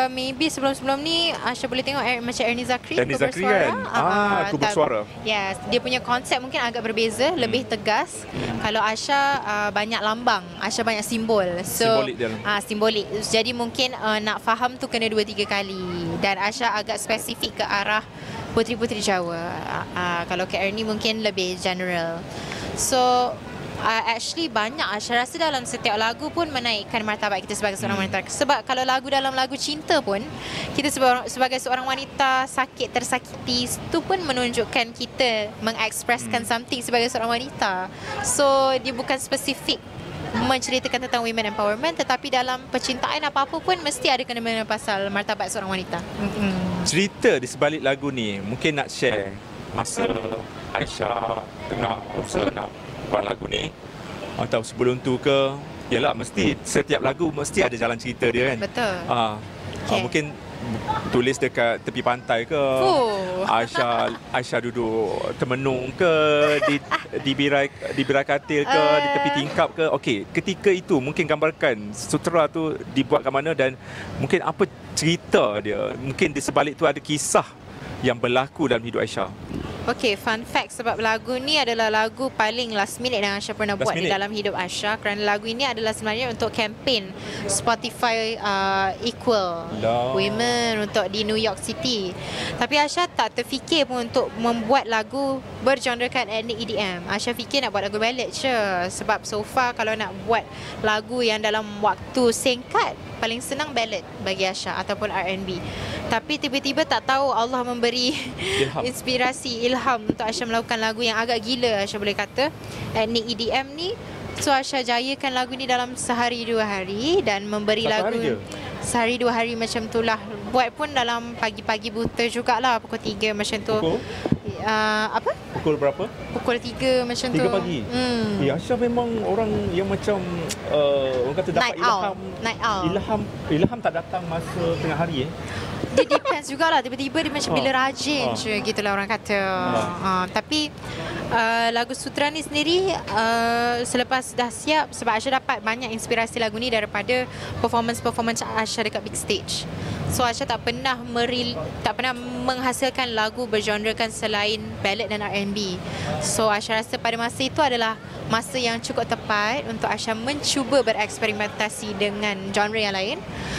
Maybe sebelum-sebelum ni Asya boleh tengok macam Ernie Zakri, Ernie Zakri kan? Aku Bersuara. Yes, dia punya konsep mungkin agak berbeza, lebih tegas. Kalau Asya banyak lambang, Asya banyak simbol. So Simbolik dia. Simbolik. Jadi mungkin nak faham tu kena 2-3 kali. Dan Asya agak spesifik ke arah puteri-puteri Jawa. Kalau ke Ernie mungkin lebih general. So actually banyak, Asya rasa dalam setiap lagu pun menaikkan martabat kita sebagai seorang wanita. Sebab kalau dalam lagu cinta pun, kita sebagai seorang wanita sakit, tersakiti, itu pun menunjukkan kita mengekspreskan something sebagai seorang wanita. So dia bukan spesifik menceritakan tentang women empowerment, tetapi dalam percintaan apa-apa pun mesti ada kena-mengena pasal martabat seorang wanita. Cerita di sebalik lagu ni mungkin nak share masa Aisyah tengah usaha nak buat lagu ni, atau sebelum tu ke. Yalah, mesti setiap lagu mesti ada jalan cerita dia kan. Betul. Okay. Mungkin tulis dekat tepi pantai ke. Aisyah duduk termenung ke di birai katil ke, di tepi tingkap ke. Okey, ketika itu mungkin gambarkan sutera tu dibuat kat mana dan mungkin apa cerita dia. Mungkin di sebalik tu ada kisah yang berlaku dalam hidup Aisyah. Okay, fun fact, sebab lagu ni adalah lagu paling last minute yang Asya pernah buat di dalam hidup Asya, kerana lagu ini adalah sebenarnya untuk kempen Spotify Equal Women untuk di New York City. Tapi Asya tak terfikir pun untuk membuat lagu bergenrekan ethnic EDM. Asya fikir nak buat lagu ballad je, sebab so far kalau nak buat lagu yang dalam waktu singkat, paling senang ballad bagi Asya ataupun R&B. Tapi tiba-tiba tak tahu Allah memberi inspirasi, ilham untuk Asya melakukan lagu yang agak gila, Asya boleh kata, ethnic EDM ni. So Asya jayakan lagu ni dalam sehari 2 hari dan memberi lagu sehari 2 hari macam tu lah. Buat pun dalam pagi-pagi buta jugalah, pukul 3 macam tu. Apa? Pukul berapa? Pukul 3 macam 3 tu. 3 pagi. Aisyah memang orang yang macam orang kata dapat Night owl. Ilham tak datang masa tengah hari Dia depends jugalah, tiba-tiba dia macam bila rajin je gitulah orang kata. Tapi lagu sutra ni sendiri selepas dah siap, sebab Asya dapat banyak inspirasi lagu ni daripada performance Asya dekat big stage. So Asya tak pernah menghasilkan lagu bergenrekan selain ballad dan R&B. So Asya rasa pada masa itu adalah masa yang cukup tepat untuk Asya mencuba bereksperimentasi dengan genre yang lain.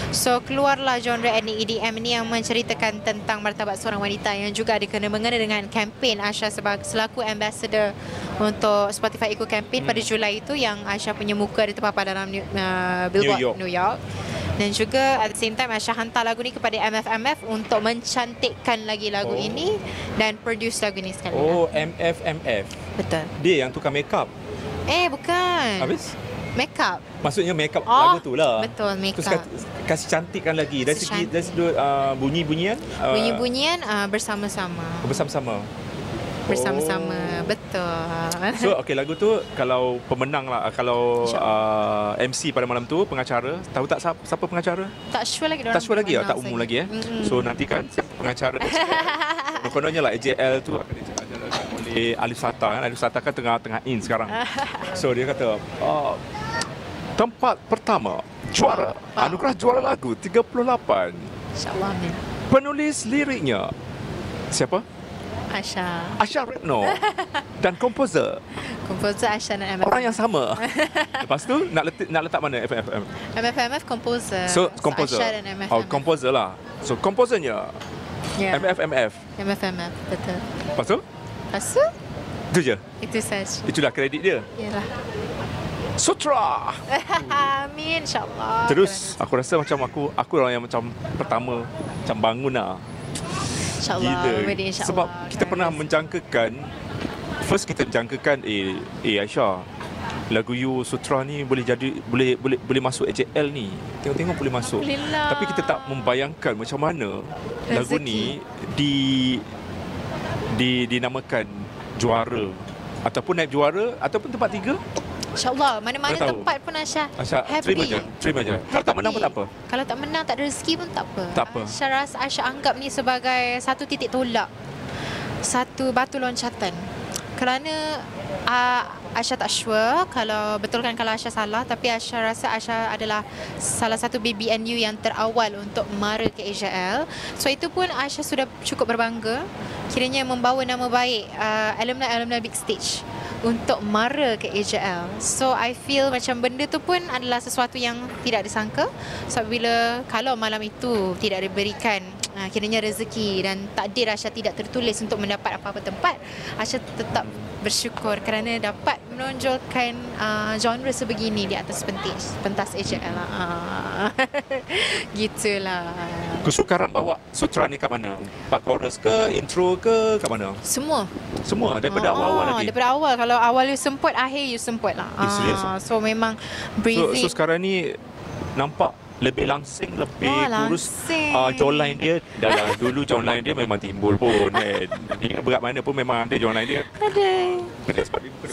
So keluarlah genre ethnic EDM ni yang menceritakan tentang martabat seorang wanita, yang juga ada kena-mengena dengan kempen Asya selaku ambassador untuk Spotify Eco Campaign pada Julai itu, yang Asya punya muka ada terpapar dalam Billboard New York. Dan juga at the same time Asya hantar lagu ni kepada MFMF untuk mencantikkan lagi lagu ini dan produce lagu ni sekali. MFMF. Betul. Dia yang tukar makeup. Bukan. Habis? Makeup. Maksudnya makeup Oh, lagu tu lah. betul, makeup. Terus kasih cantikkan lagi. Dari segi bunyi-bunyian. Bunyi-bunyian bersama-sama. Bersama-sama. Bersama-sama. Betul. So okay, lagu tu kalau pemenang lah, kalau MC pada malam tu pengacara, tahu tak siapa pengacara? Tak sure lagi. Tak sure lagi tak umum lagi So nantikan pengacara kononnya lah AJL tu akan dijalankan oleh Alif Sata kan. Alif Sata kan tengah in sekarang. So dia kata tempat pertama juara anugerah juara lagu 38. InsyaAllah amin. Penulis liriknya siapa? Asha Retno. Dan komposer Asha dan MFMF. orang yang sama. Lepas tu nak letak mana FFM? MFMF komposer. So komposer. Asha dan MFMF. Oh, komposer lah. So komposernya MFMF. MFMF, betul. Lepas tu? Lepas tu? Itu je. Itu saja. Itulah kredit dia. Yalah. Sutra. Amin, insyaAllah. Terus aku rasa macam aku orang yang macam pertama macam bangun lah. InsyaAllah. Gila. Sebab kita pernah menjangkakan, first kita jangkakan Aisyah, lagu You Sutra ni boleh masuk AJL ni. Tengok-tengok boleh masuk. Tapi kita tak membayangkan macam mana lagu ni dinamakan juara ataupun naik juara ataupun tempat 3. InsyaAllah, mana-mana tempat pun Asha happy. Terima je. Kalau tak menang pun tak apa. Kalau tak menang, tak ada rezeki pun tak apa. Tak apa. Asha anggap ni sebagai satu titik tolak, satu batu loncatan. Kerana Asha tak sure kalau betulkan kalau Asha salah, tapi Asha rasa Asha adalah salah satu BBNU yang terawal untuk mara ke AJL. So itu pun Asha sudah cukup berbangga kiranya membawa nama baik alumni Big Stage untuk mara ke AJL. So I feel macam benda tu pun adalah sesuatu yang tidak disangka. So kalau malam itu tidak diberikan kiranya rezeki dan takdir Asha tidak tertulis untuk mendapat apa-apa tempat, Asha tetap bersyukur kerana dapat menonjolkan genre sebegini di atas pentas AJL lah. Gitulah. Kesukaran bawa Sutra ni kat mana? Part chorus ke, intro ke, kat mana? Semua daripada awal lagi. Daripada awal. Kalau awal you semput, akhir you semput lah. So memang breathing. So sekarang ni nampak lebih langsing, lebih kurus. Jawline dia dah dulu jawline dia memang timbul pun kan. Dia berat mana pun memang ada jawline dia. Ada.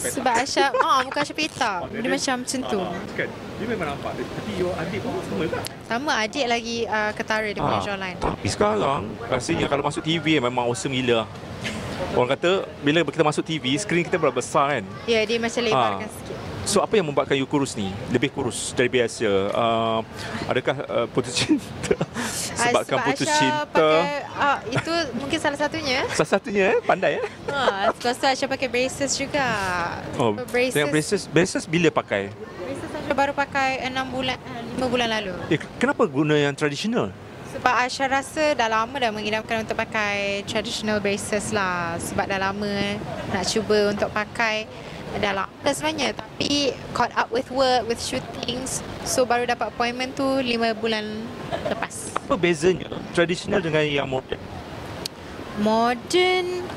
Sebab Asha bukan Asha Peta. Dia macam tu. Kan. Dia memang nampak. Tapi your adik pun sama tak? Sama, adik lagi ketara dia punya jawline. Tapi sekarang rasanya kalau masuk TV memang awesome gila. Orang kata bila kita masuk TV, skrin kita berapa besar kan? Ya, dia macam lebarkan sikit. So apa yang membuatkan you kurus ni? Lebih kurus dari biasa? Adakah putus cinta? Sebab putus cinta pakai, itu mungkin salah satunya. Salah satunya pandai Lepas tu Asha pakai braces juga. Braces bila pakai? Braces Asha baru pakai 5 bulan lalu. Kenapa guna yang tradisional? Sebab Asha rasa dah lama dah mengidamkan untuk pakai traditional braces lah. Sebab dah lama nak cuba untuk pakai. Dah lama sebenarnya, tapi caught up with work, with shootings. So baru dapat appointment tu 5 bulan lepas. Apa bezanya tradisional dengan yang moden? Modern,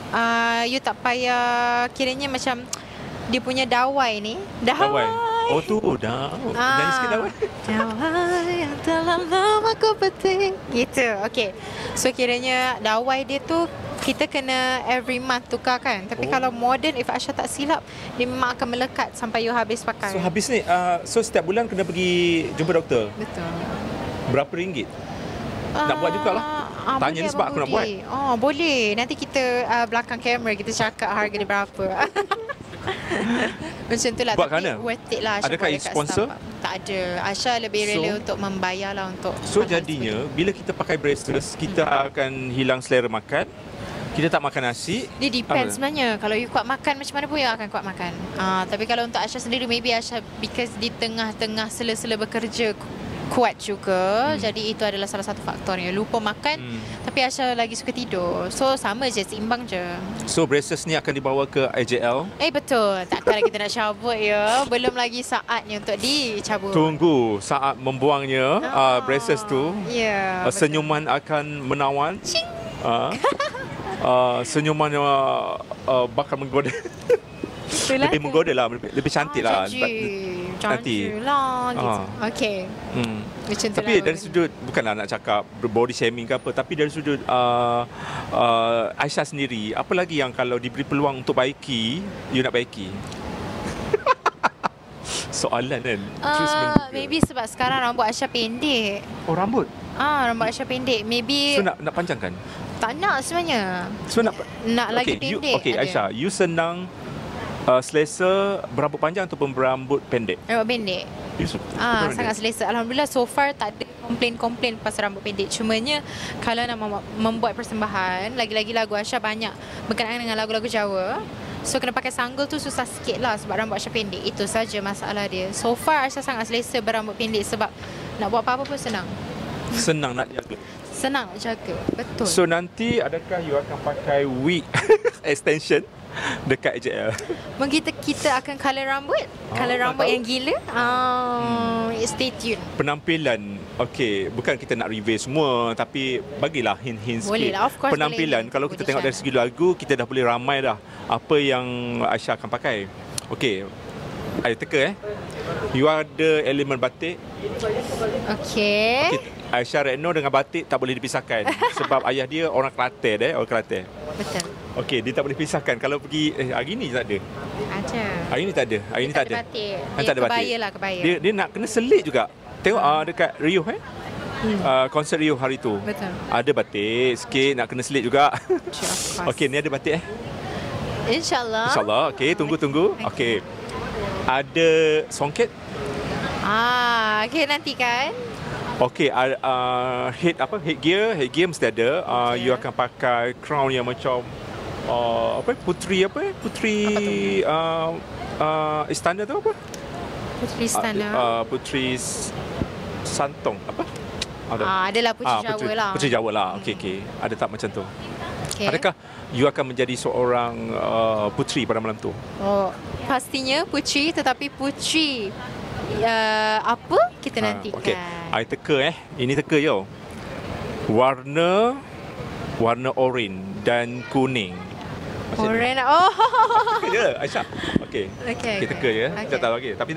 you tak payah kiranya macam dia punya dawai ni. Dawai. Oh tu dah. Nyanyi sikit dawai. Dawai yang dalam namaku petik. Gitu. Okay. So kiranya dawai dia tu kita kena every month tukar kan. Tapi kalau modern, if Asha tak silap, dia memang akan melekat sampai you habis pakai. So habis ni, so setiap bulan kena pergi jumpa doktor? Betul. Berapa ringgit? Nak buat jugalah. Tanya ni sebab aku nak buat. Boleh. Nanti kita belakang kamera kita cakap harga dia berapa. Macam tu lah. Buat tapi mana? worth it lah. Adakah sponsor? Tak ada. Asha lebih rela untuk membayar lah untuk. So jadinya bila kita pakai braces, kita akan hilang selera makan. Kita tak makan nasi. Dia depends sebenarnya. Kalau you kuat makan macam mana pun you akan kuat makan. Tapi kalau untuk Asha sendiri, maybe Asha because di tengah-tengah sela-sela bekerja kuat juga. Jadi itu adalah salah satu faktornya. Lupa makan tapi Asha lagi suka tidur. So sama je, seimbang je. So braces ni akan dibawa ke AJL? Betul. Takkanlah kita nak cabut ya. Belum lagi saatnya untuk dicabut. Tunggu saat membuangnya braces tu. Ya. Senyuman akan menawan. Senyuman bakal menggoda. Lebih menggoda lah, lebih cantik lah. nanti. lah gitu. Okey. Macam tu Tapi dari sudut, bukanlah nak cakap body shaming ke apa, tapi dari sudut Aisyah sendiri, apa lagi yang kalau diberi peluang untuk baiki, you nak baiki? Soalan kan. Maybe sebab sekarang rambut Aisyah pendek. Oh, rambut? Rambut Aisyah pendek. Maybe So nak panjangkan? tak nak sebenarnya. So nak lagi pendek. Okay, Aisyah, you senang selesa berambut panjang ataupun berambut pendek? Rambut pendek. Sangat selesa. Alhamdulillah so far tak ada komplain pasal rambut pendek. Cumanya kalau nak membuat persembahan, lagi-lagi lagu Aisyah banyak berkenaan dengan lagu-lagu Jawa. So kena pakai sanggul tu susah sikit lah sebab rambut Aisyah pendek. Itu saja masalah dia. So far Aisyah sangat selesa berambut pendek sebab nak buat apa-apa pun senang. Senang nak jaga. Senang nak jaga. Betul. So nanti adakah you akan pakai wig extension dekat AJL? Mungkin kita akan colour rambut. Colour rambut yang gila. Stay tune. Penampilan, okey, bukan kita nak reveal semua, tapi bagilah hint-hint sikit. Boleh lah, of course. Penampilan, kalau kita tengok dari segi lagu, kita dah boleh ramai dah apa yang Aisyah akan pakai. Okey, I teka you ada elemen batik. Okey. Aisyah Redno dengan batik tak boleh dipisahkan sebab ayah dia orang Kelantan orang Kelantan. Betul. Okey, dia tak boleh pisahkan. Kalau pergi hari ni tak ada. Ada. Hari ni tak ada. Hari ni tak ada. Batik. Tak ada batik. Kebaya lah, kebaya. Dia nak kena selit juga. Tengok dekat Rio konsert Rio hari tu. Betul. Ada batik sikit, nak kena selit juga. Okey, ni ada batik InsyaAllah. InsyaAllah. Okey, tunggu. Okey. Ada songket? Okey, nanti kan. Okey, headgear mesti ada. You akan pakai crown yang macam putri istana tu apa? Putri istana. Putri Santong apa? Adalah Putri Jawa lah. Putri Jawa lah. Okey. Ada tak macam tu? Okay. Adakah you akan menjadi seorang putri pada malam tu? Oh, pastinya putri, tetapi putri apa kita nantikan. Okey. I teka Ini teka yo. Warna oranye dan kuning. Oranye. Teka je Aisyah. Okey. Kita teka je. Tak tahu lagi. Tapi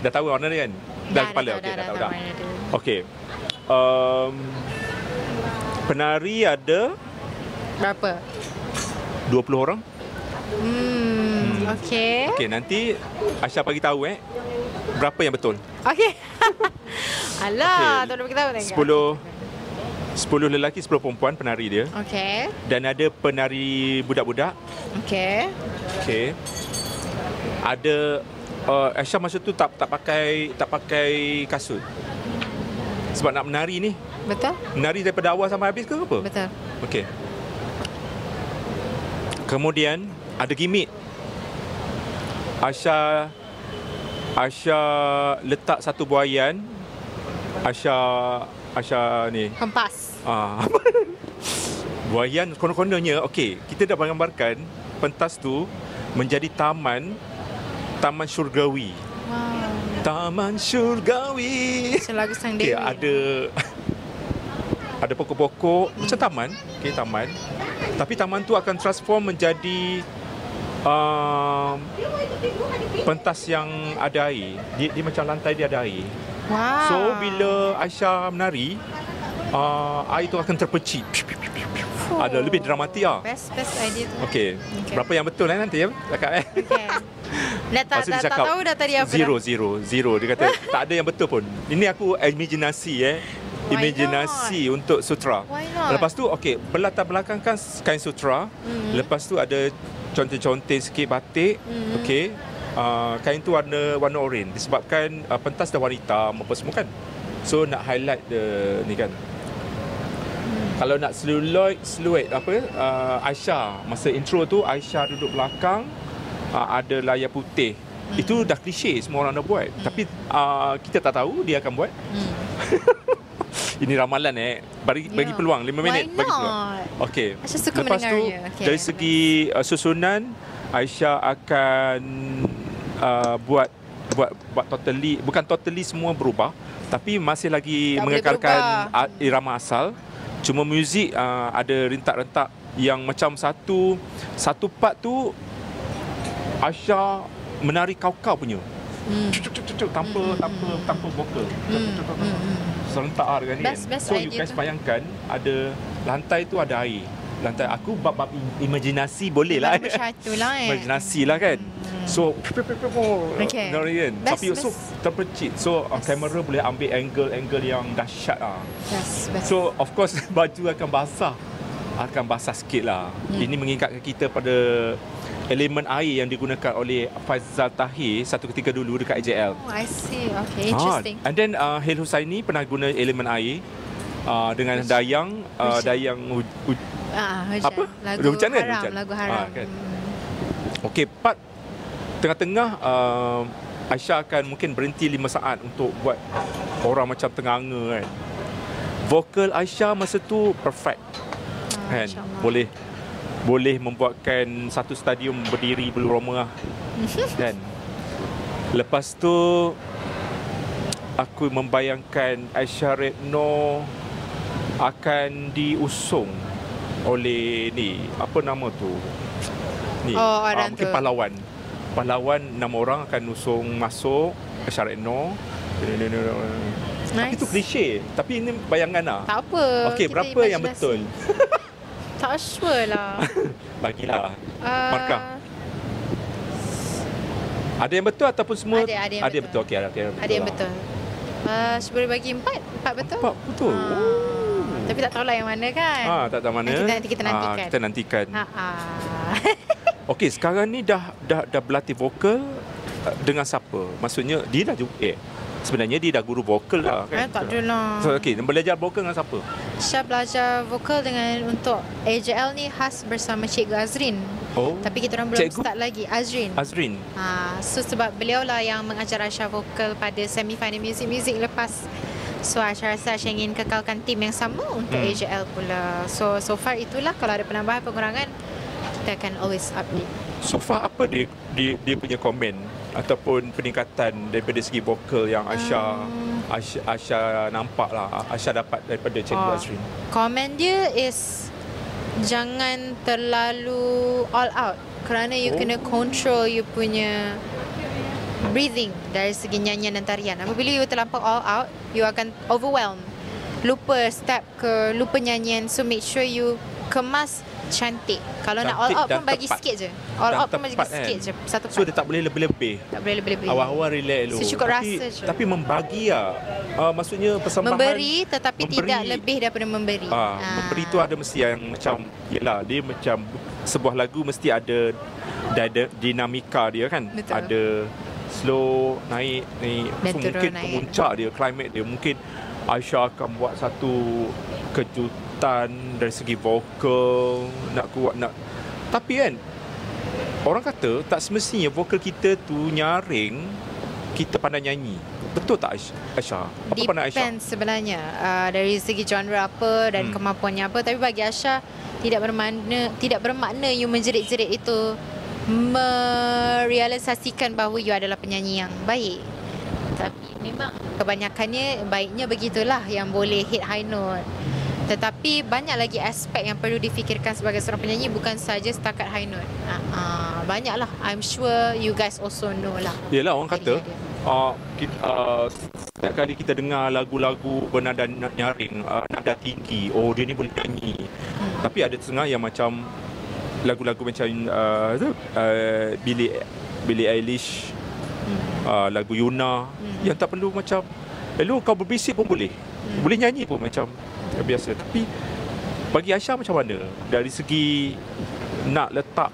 dah tahu warna dia kan? Dah kepala. Okey, dah tahu dah. Okey. Penari ada berapa? 20 orang. Okey. Okey, nanti Aisyah bagi tahu berapa yang betul. Okey. Alah, tak boleh bagi tahu tengok. 10 lelaki, 10 perempuan penari dia. Okey. Dan ada penari budak-budak. Okey. Ada Aisyah masa tu tak pakai kasut. Sebab nak menari ni. Betul? Menari daripada awal sampai habis ke apa? Betul. Okey. Kemudian ada gimmick. Aisyah letak satu buaian. Aisyah ni Hempas. buaian konon-kononnya. Okey, kita dah menggambarkan pentas tu menjadi taman syurgawi. Wow. Taman syurgawi. Lagu Sang Dewi. Ada pokok-pokok macam taman. Okey, taman. Tapi taman tu akan transform menjadi pentas yang ada air. Dia macam lantai dia ada air. Wow. So bila Aisyah menari, air tu akan terpecik. Ada lebih dramatik lah. Best idea tu. Okey. Berapa yang betul nanti cakap Okey. Dah tak tahu dah tadi apa. Zero. Dia kata tak ada yang betul pun. Ini aku imaginasi Imaginasi untuk sutra. Why not? Lepas tu okey, berlatar belakangkan kain sutra. Lepas tu ada contek-contek sikit batik. Okey. Kain tu warna oranye disebabkan pentas dah warna hitam apa semua kan. So nak highlight ni kan. Kalau nak silhouette Aisyah masa intro tu Aisyah duduk belakang, ada layar putih. Itu dah klise, semua orang dah buat. Tapi kita tak tahu dia akan buat. Ini ramalan bagi peluang 5 minit. Bagi peluang. Okey. Lepas tu dari segi susunan Aisyah akan buat totally, bukan totally semua berubah, tapi masih lagi tak mengekalkan irama asal. Cuma muzik ada rentak-rentak yang macam satu part tu Aisyah menari kau-kau punya. tanpa vokal. Serentak dengan ni kan. Best So you idea guys tu. bayangkan ada lantai tu ada air. Lantai aku bab imajinasi boleh lah. Macam tu lah Imajinasi lah kan. So Okay. kan. Best, Tapi so best. terpercik. So kamera boleh ambil angle yang dahsyat lah. Best. So of course baju akan basah sikit lah. Ini mengingatkan kita pada elemen air yang digunakan oleh Faizal Tahir satu ketika dulu dekat AJL. Oh, I see. Okay, interesting. And then Hil Husaini pernah guna elemen air dengan dayang Hujan. apa? Lagu Hujan kan? haram. Hujan. Lagu haram. Kan? Okey, part tengah-tengah Aisyah akan mungkin berhenti 5 saat untuk buat orang macam tenganga kan. Vokal Aisyah masa tu perfect. Kan? Boleh membuatkan satu stadium berdiri bulu roma lah. Kan? Lepas tu aku membayangkan Aisyah Retno akan diusung oleh ni, apa nama tu? Ni, orang mungkin tu. Pahlawan 6 orang akan usung masuk Aisyah Retno. Tapi tu klise. Tapi ini bayangan lah. Tak apa. Okey, kita berapa yang imajinasi. betul? Tak sure lah. Bagilah markah. Ada yang betul ataupun semua? Ada yang betul. betul. Okey, ada Ada yang betul. Boleh bagi 4 betul. 4 betul. Tapi tak tahulah yang mana kan. Tak tahu mana. Nanti kita nantikan. Kita nantikan. Ah. Okey, sekarang ni dah berlatih vokal dengan siapa? Maksudnya dia dah juga sebenarnya dia dah guru vokal lah kan. Tak adalah. So, okey, belajar vokal dengan siapa? Syah belajar vokal dengan untuk AJL ni khas bersama Cikgu Azrin. Oh. Tapi kita orang belum Cikgu? start lagi. Azrin. So sebab beliau lah yang mengajar Aisyah vokal pada semi-final music lepas. So Aisyah rasa Aisyah ingin kekalkan tim yang sama untuk AJL pula. So far itulah, kalau ada penambahan pengurangan kita akan always update. So far apa dia punya komen ataupun peningkatan daripada segi vokal yang Aisyah nampak lah, Aisyah dapat daripada Cikgu Azrin? Komen dia is jangan terlalu all out, kerana you kena control you punya breathing dari segi nyanyian dan tarian. Apabila you terlampau all out, you akan overwhelmed, lupa step lupa nyanyian. So make sure you kemas cantik. Kalau nak all out pun bagi sikit je. All out pun bagi sikit je. Satu part. So dia tak boleh lebih-lebih. Tak boleh lebih-lebih. Awal-awal relax dulu. Secukup rasa je. Tapi membagi lah. Maksudnya persembahan. Memberi tetapi tidak lebih daripada memberi. Memberi tu ada mesti yang macam, yelah, dia macam sebuah lagu mesti ada dinamika dia kan. Betul. Ada slow, naik. Dan So turun, mungkin naik. pemuncak dia, climax dia. Mungkin Aisyah akan buat satu kejutan dari segi vokal, nak kuat, nak. Tapi kan orang kata tak semestinya vokal kita tu nyaring kita pandai nyanyi. Betul tak Aisyah? Apa pandai Aisyah? Depends sebenarnya dari segi genre apa dan kemampuannya apa. Tapi bagi Aisyah tidak bermakna you menjerit-jerit itu merealisasikan bahawa you adalah penyanyi yang baik. Tapi memang kebanyakannya baiknya begitulah, yang boleh hit high note. Tetapi banyak lagi aspek yang perlu difikirkan sebagai seorang penyanyi, bukan saja setakat high note. Banyaklah. I'm sure you guys also know lah. Yelah, orang kata setiap kali kita dengar lagu-lagu bernada nyaring, nada tinggi, oh dia ni boleh nyanyi. Tapi ada setengah yang macam lagu-lagu macam Billie Eilish, lagu Yuna, yang tak perlu macam hello, kau berbisik pun boleh. Boleh nyanyi pun macam biasa. Tapi bagi Aisyah macam mana? Dari segi nak letak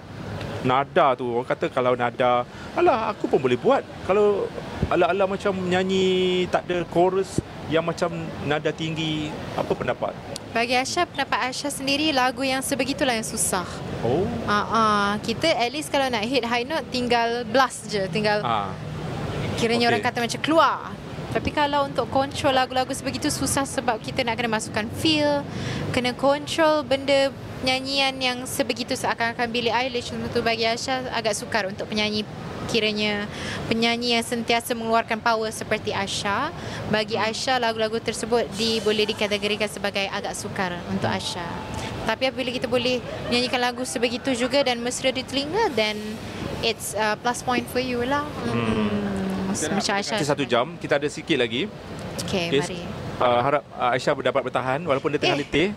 nada tu, orang kata kalau nada, alah aku pun boleh buat. Kalau ala-ala macam nyanyi tak ada chorus yang macam nada tinggi, apa pendapat? Bagi Aisyah, pendapat Aisyah sendiri, lagu yang sebegitulah yang susah. Oh. Kita at least kalau nak hit high note tinggal blast je, tinggal kiranya orang kata macam keluar. Tapi kalau untuk control lagu-lagu sebegitu susah, sebab kita nak kena masukkan feel, kena control benda nyanyian yang sebegitu seakan-akan Billie Eilish. Tentu bagi Aisyah agak sukar untuk penyanyi, kiranya penyanyi yang sentiasa mengeluarkan power seperti Aisyah. Bagi Aisyah, lagu-lagu tersebut boleh dikategorikan sebagai agak sukar untuk Aisyah. Tapi apabila kita boleh menyanyikan lagu sebegitu juga dan mesra di telinga, then it's a plus point for you lah. macam Aisyah. Kita 1 jam. Kita ada sikit lagi. Okay, Okay, mari. harap Aisyah dapat bertahan walaupun dia tengah letih.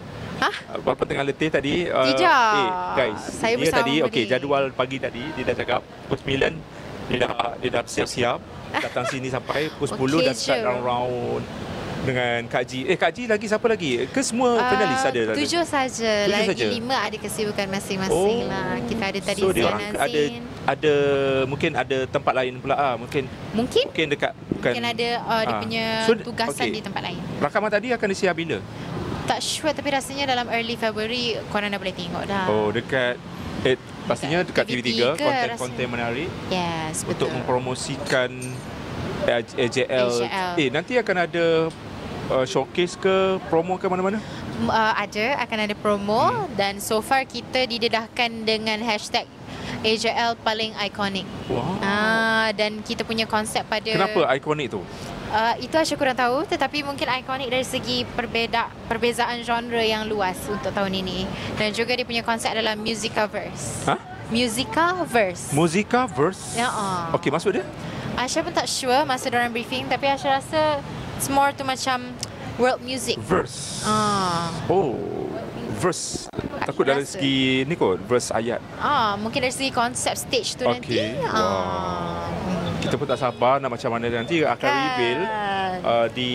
Walaupun tengah letih tadi. Tidak. Guys, Saya dia bersama tadi berdiri. jadual pagi tadi dia dah cakap pukul 9 dia dah siap-siap datang sini sampai pukul 10 Okey dah start je. round-round dengan Kak Ji. Kak Ji lagi siapa lagi? Ke semua finalis ada? 7 saja. 7 Lagi saja? 5 ada kesibukan masing-masing lah. Kita ada tadi So dia Zain orang Azin. ada mungkin ada tempat lain pula Mungkin mungkin dekat bukan Mungkin ada dia punya So, tugasan okey. di tempat lain. Rakaman tadi akan disiar bila? Tak sure tapi rasanya dalam early February korang dah boleh tengok dah. Oh, dekat pastinya dekat TV3 TV3 konten-konten rasanya. menarik Yes, untuk betul. mempromosikan AJL. AJL. Nanti akan ada showcase ke promo ke mana-mana? Akan ada promo dan so far kita didedahkan dengan hashtag AJL paling ikonik. Wow. Dan kita punya konsep pada Kenapa ikonik tu? itu Aisyah kurang tahu tetapi mungkin ikonik dari segi perbezaan genre yang luas untuk tahun ini dan juga dia punya konsep adalah musicaverse. Musicaverse. Musicaverse? Ya. Okey, maksud dia? Aisyah pun tak sure masa diorang briefing tapi Aisyah rasa it's more to macam world music. Verse. Oh, Verse. Takut dari rasa. segi ni kot, verse ayat. Mungkin dari segi konsep stage tu nanti. Okey. Wow. Kita pun tak sabar nak macam mana nanti akan reveal di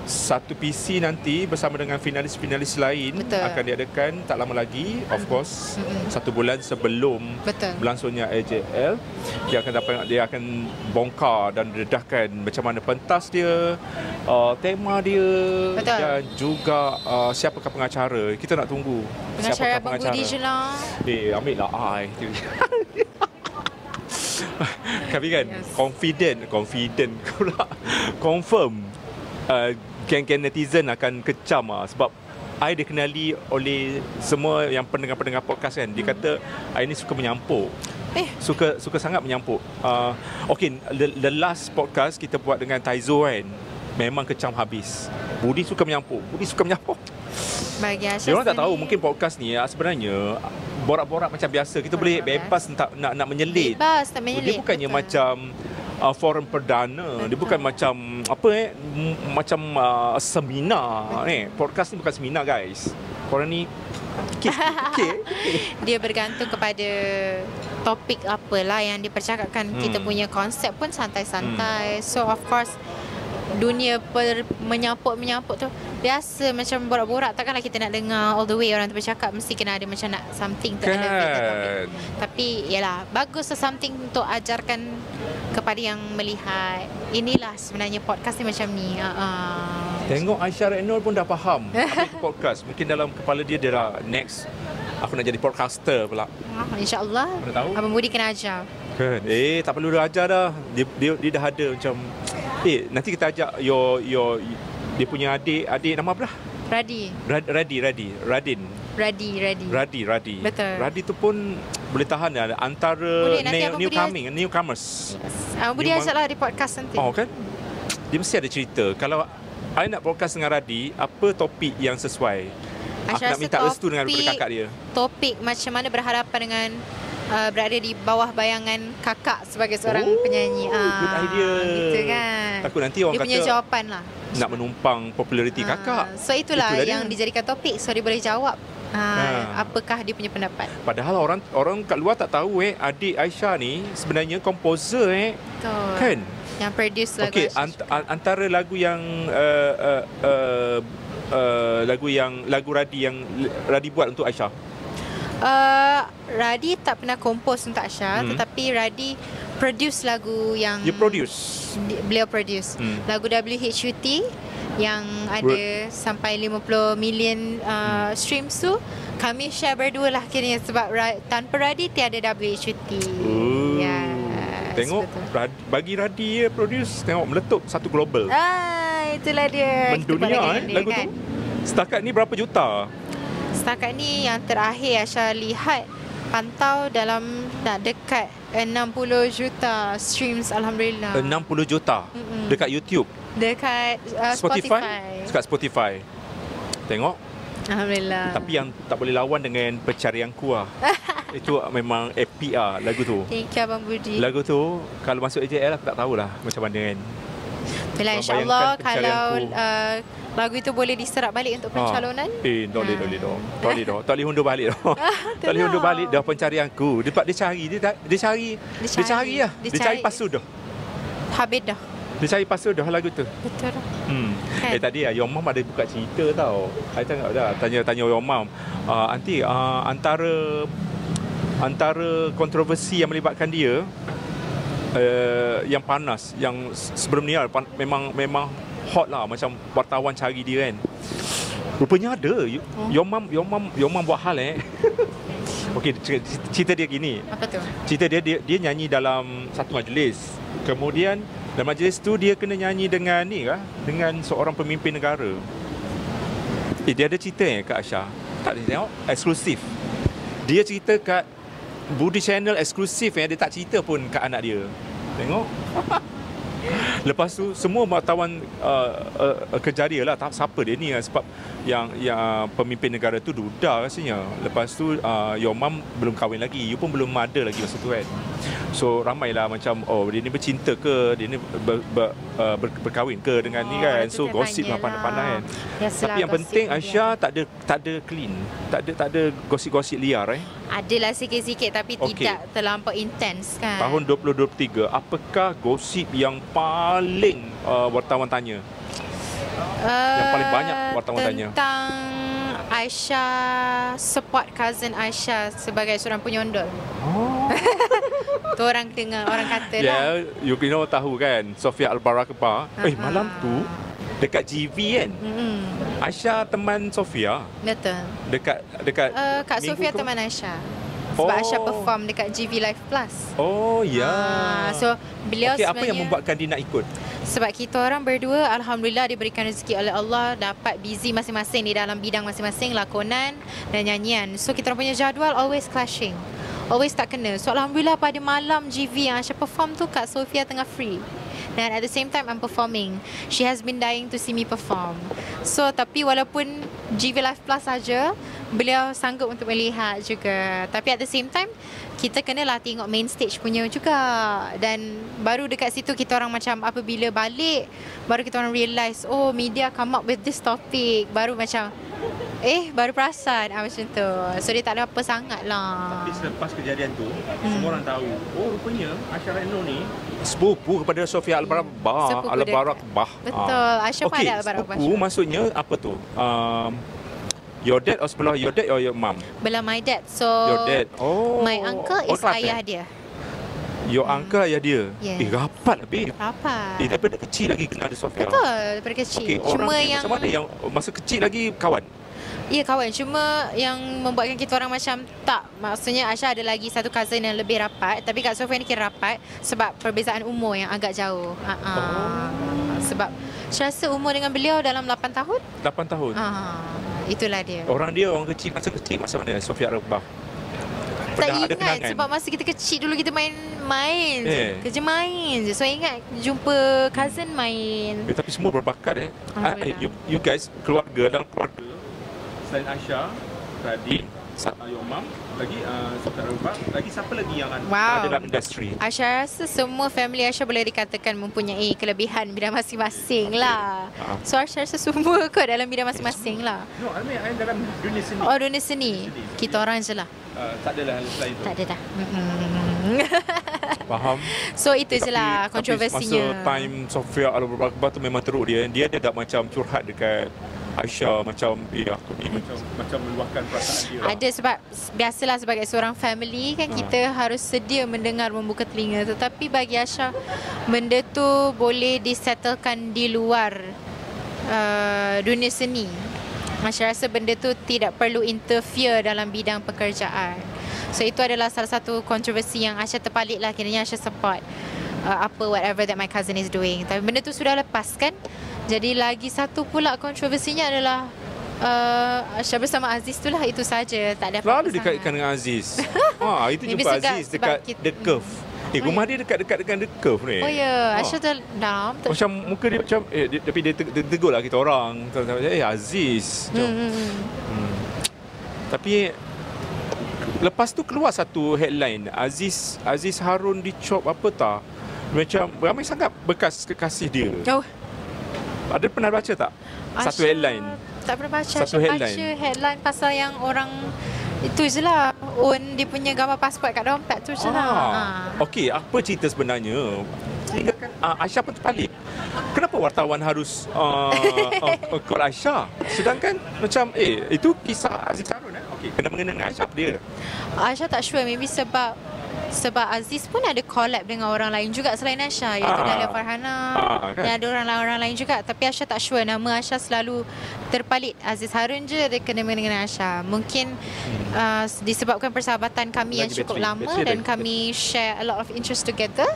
satu PC nanti bersama dengan finalis-finalis lain. Betul. Akan diadakan tak lama lagi, of course, 1 bulan sebelum Betul. berlangsungnya AJL. Dia akan bongkar dan dedahkan macam mana pentas dia, tema dia. Betul. Dan juga siapakah pengacara. Kita nak tunggu Pengacara Abang Budi je lah. ambil lah I. Kami kan Yes. confident pula. Confirm geng-geng netizen akan kecam sebab I dikenali oleh semua yang pendengar-pendengar podcast kan. Dia kata I ni suka menyampuk. Suka sangat menyampuk. Okay, the last podcast kita buat dengan Taizo kan, memang kecam habis. Budi suka menyampuk. Bagi Aisyah Dia orang tak tahu sendiri, mungkin podcast ni sebenarnya borak-borak macam biasa. Kita boleh bebas nak menyelit. bebas tak menyelit. Dia bukannya betul. macam forum perdana. Dia bukan macam macam seminar ni. Podcast ni bukan seminar guys. Korang ni okay. Dia bergantung kepada topik apalah yang dipercakapkan. Kita punya konsep pun santai-santai. So of course dunia menyampuk tu biasa macam borak-borak. Takkanlah kita nak dengar all the way orang tu bercakap. Mesti kena ada macam nak something to elevate the topic. Tapi yalah, bagus something untuk ajarkan kepada yang melihat. Inilah sebenarnya podcast ni macam ni. Tengok Aisyah Renol pun dah faham apa itu podcast. Mungkin dalam kepala dia dah next aku nak jadi podcaster pula. InsyaAllah Mana tahu? Abang Budi kena ajar. Kan? Tak perlu dah ajar dah. Dia dah ada macam nanti kita ajak dia punya adik nama apa dah? Radin. Radi. Betul. Radi tu pun boleh tahan antara Boleh, nanti Abang Budi newcomers. Abang Budi ajaklah di podcast nanti. Oh kan? Dia mesti ada cerita. Kalau I nak podcast dengan Radi, apa topik yang sesuai? Aku nak minta restu dengan kakak dia. Topik macam mana berhadapan dengan berada di bawah bayangan kakak sebagai seorang penyanyi. Good idea. Gitu kan. Takut nanti orang dia punya kata jawapan lah. nak menumpang populariti kakak. So itulah Itulah yang dia. dijadikan topik. So dia boleh jawab apakah dia punya pendapat. Padahal orang kat luar tak tahu adik Aisyah ni sebenarnya komposer Betul. kan? Yang produce lagu Okey, Aisyah. antara lagu yang lagu Radi yang Radi buat untuk Aisyah. Radi tak pernah kompos untuk Aisyah, tetapi Radi produce lagu yang You produce. beliau produce lagu WHUT yang ada sampai 50 million streams tu kami share berdua lah kiranya sebab tanpa Radi tiada WHUT. Yes, Tengok betul. bagi Radi produce, tengok meletup satu global. Itulah dia. Kita buat Mendunia dengan dia, lagu kan? tu. Setakat ni berapa juta? Setakat ni yang terakhir Aisyah lihat pantau dalam nak dekat 60 juta streams, alhamdulillah. 60 juta dekat YouTube, Dekat Spotify. Dekat Spotify. Tengok. Alhamdulillah. Tapi yang tak boleh lawan dengan Pencarian Kuah. Itu memang epic lah lagu tu. Thank you Abang Budi. Lagu tu kalau masuk AJL aku tak tahulah macam mana kan. Bila insyaAllah Membayangkan kalau pencarianku. lagu itu boleh diserap balik untuk pencalonan. Tak boleh dah. Tak boleh hundur balik dah. Tak boleh hundur balik dah pencarianku. Dia cari, dia cari lah. Dia cari password dah. Habis dah. Dia cari password dah lagu tu. Betul dah. Kan? Tadi Your Mom ada buka cerita tau. I tengok dah, tanya Your Mom. Aunty, antara kontroversi yang melibatkan dia, yang panas, yang sebelum ni lah, memang hot lah, macam wartawan cari dia kan. Rupanya ada. Your mom buat hal Okey, cerita dia gini. Apa tu? Cerita dia nyanyi dalam satu majlis. Kemudian dalam majlis tu dia kena nyanyi dengan dengan seorang pemimpin negara. Dia ada cerita kat Aisyah. Tak ada tengok, eksklusif. Dia cerita kat Budi Channel eksklusif dia tak cerita pun kat anak dia. Tengok. Lepas tu semua wartawan kejar dia lah, siapa dia ni, sebab yang pemimpin negara tu duda rasanya. Lepas tu Your Mom belum kahwin lagi, you pun belum ada lagi masa tu kan. So ramailah macam dia ni bercinta ke, dia ni berkahwin ke dengan ni kan. So gosip lah pandai-pandai kan. Tapi yang penting Aisyah tak ada clean, tak ada gosip-gosip liar Adalah sikit-sikit tapi tidak terlampau intens kan. Tahun 2023, apakah gosip yang paling wartawan tanya? Yang paling banyak wartawan tanya tentang Aisyah support cousin Aisyah sebagai seorang penyondol. Tu orang dengar, orang kata lah. You know tahu kan, Sofia Al-Barakah. Malam tu dekat GV kan. Aisyah teman Sofia. Betul. Dekat Kak Sofia teman Aisyah. Sebab Aisyah perform dekat GV Live Plus. So beliau sebenarnya, apa yang membuatkan dia nak ikut? Sebab kita orang berdua alhamdulillah diberikan rezeki oleh Allah, dapat busy masing-masing di dalam bidang masing-masing, lakonan dan nyanyian. So kita orang punya jadual always clashing, always tak kena. So alhamdulillah pada malam GV yang Aisyah perform tu, Kak Sofia tengah free. Dan at the same time I'm performing. She has been dying to see me perform. So tapi walaupun GV Live Plus saja, beliau sanggup untuk melihat juga. Tapi at the same time kita kenalah tengok main stage punya juga. Dan baru dekat situ kita orang macam apabila balik, baru kita orang realise, media come up with this topic. Baru macam baru perasan macam tu. So dia tak ada apa sangat lah. Tapi selepas kejadian tu, semua orang tahu, rupanya Aisyah Reno ni sepupu kepada Sofia Al-Barakah. Betul, Aisyah pada Al-Barakah. Sepupu maksudnya apa tu? Your dad or sebelah your dad or your mum? Belah my dad. So your dad. My uncle is ayah dia. Your uncle ayah dia. Yes. Rapat lebih. Rapat. Daripada kecil lagi kenal ada Sofia. Betul, daripada kecil. Cuma yang macam mana yang masa kecil lagi kawan? Ya, kawan. Cuma yang membuatkan kita orang macam tak. Maksudnya Aisyah ada lagi satu cousin yang lebih rapat. Tapi Kak Sofia ni kira rapat sebab perbezaan umur yang agak jauh. Sebab saya rasa umur dengan beliau dalam 8 tahun. 8 tahun? Itulah dia. Orang kecil, masa mana Sofia Al-Barakah? Tak ingat sebab masa kita kecil dulu kita main je. Kerja main je. So ingat jumpa cousin main. Tapi semua berbakat you guys, dalam keluarga selain Aisyah tadi, your mom, lagi Sofia Al-Barakah, lagi siapa lagi yang ada dalam industri? Aisyah rasa semua family Aisyah boleh dikatakan mempunyai kelebihan bidang masing-masing lah. So Aisyah rasa semua kot dalam bidang masing-masing lah. No, I mean dalam dunia seni. Dunia seni. Kita orang je lah. Tak adalah selain tu. Tak ada dah. Faham. So itu je lah kontroversinya. Masa time Sofia Al-Barakah tu memang teruk dia agak macam curhat dekat Aisyah, macam aku ni macam meluahkan perasaan dia lah. Ada sebab biasalah sebagai seorang family kan kita harus sedia mendengar, membuka telinga. Tetapi bagi Aisyah benda tu boleh disettlekan di luar dunia seni. Aisyah rasa benda tu tidak perlu interfere dalam bidang pekerjaan. So itu adalah salah satu kontroversi yang Aisyah terpalit lah. Kiranya Aisyah support whatever that my cousin is doing. Tapi benda tu sudah lepas kan. Jadi lagi satu pula kontroversinya adalah Aisyah bersama Aziz tu lah. Itu saja, tak ada apa-apa. Selalu dikaitkan dengan Aziz. Itu jumpa Aziz dekat The Curve. Rumah dia dekat dengan The Curve ni. Aisyah tu dalam macam muka dia macam tapi dia tegur lah kita orang. Aziz. Tapi Lepas tu keluar satu headline, Aziz Harun dicop apa tak? Macam ramai sangat bekas kekasih dia. Oh, Ada pernah baca tak? Satu Asha headline. tak pernah baca. Satu Asha headline. baca headline pasal yang orang itu je lah, own dia punya gambar pasport kat dompet tu je lah. Okey, apa cerita sebenarnya? Sehingga kan Aisyah pun terpalit. Kenapa wartawan harus call Aisyah? Sedangkan macam itu kisah Aziz Harun Okey, kena mengena dengan Aisyah dia. Aisyah tak sure, maybe sebab Aziz pun ada collab dengan orang lain juga selain Aisyah, iaitu Dahlia Farhana kan? dan ada orang lain juga, tapi Aisyah tak sure. Nama Aisyah selalu terpalit. Aziz Harun je dia kena dengan Aisyah. Mungkin disebabkan persahabatan kami yang Lagi cukup bateri. lama Bateri dan lagi. kami share a lot of interest together.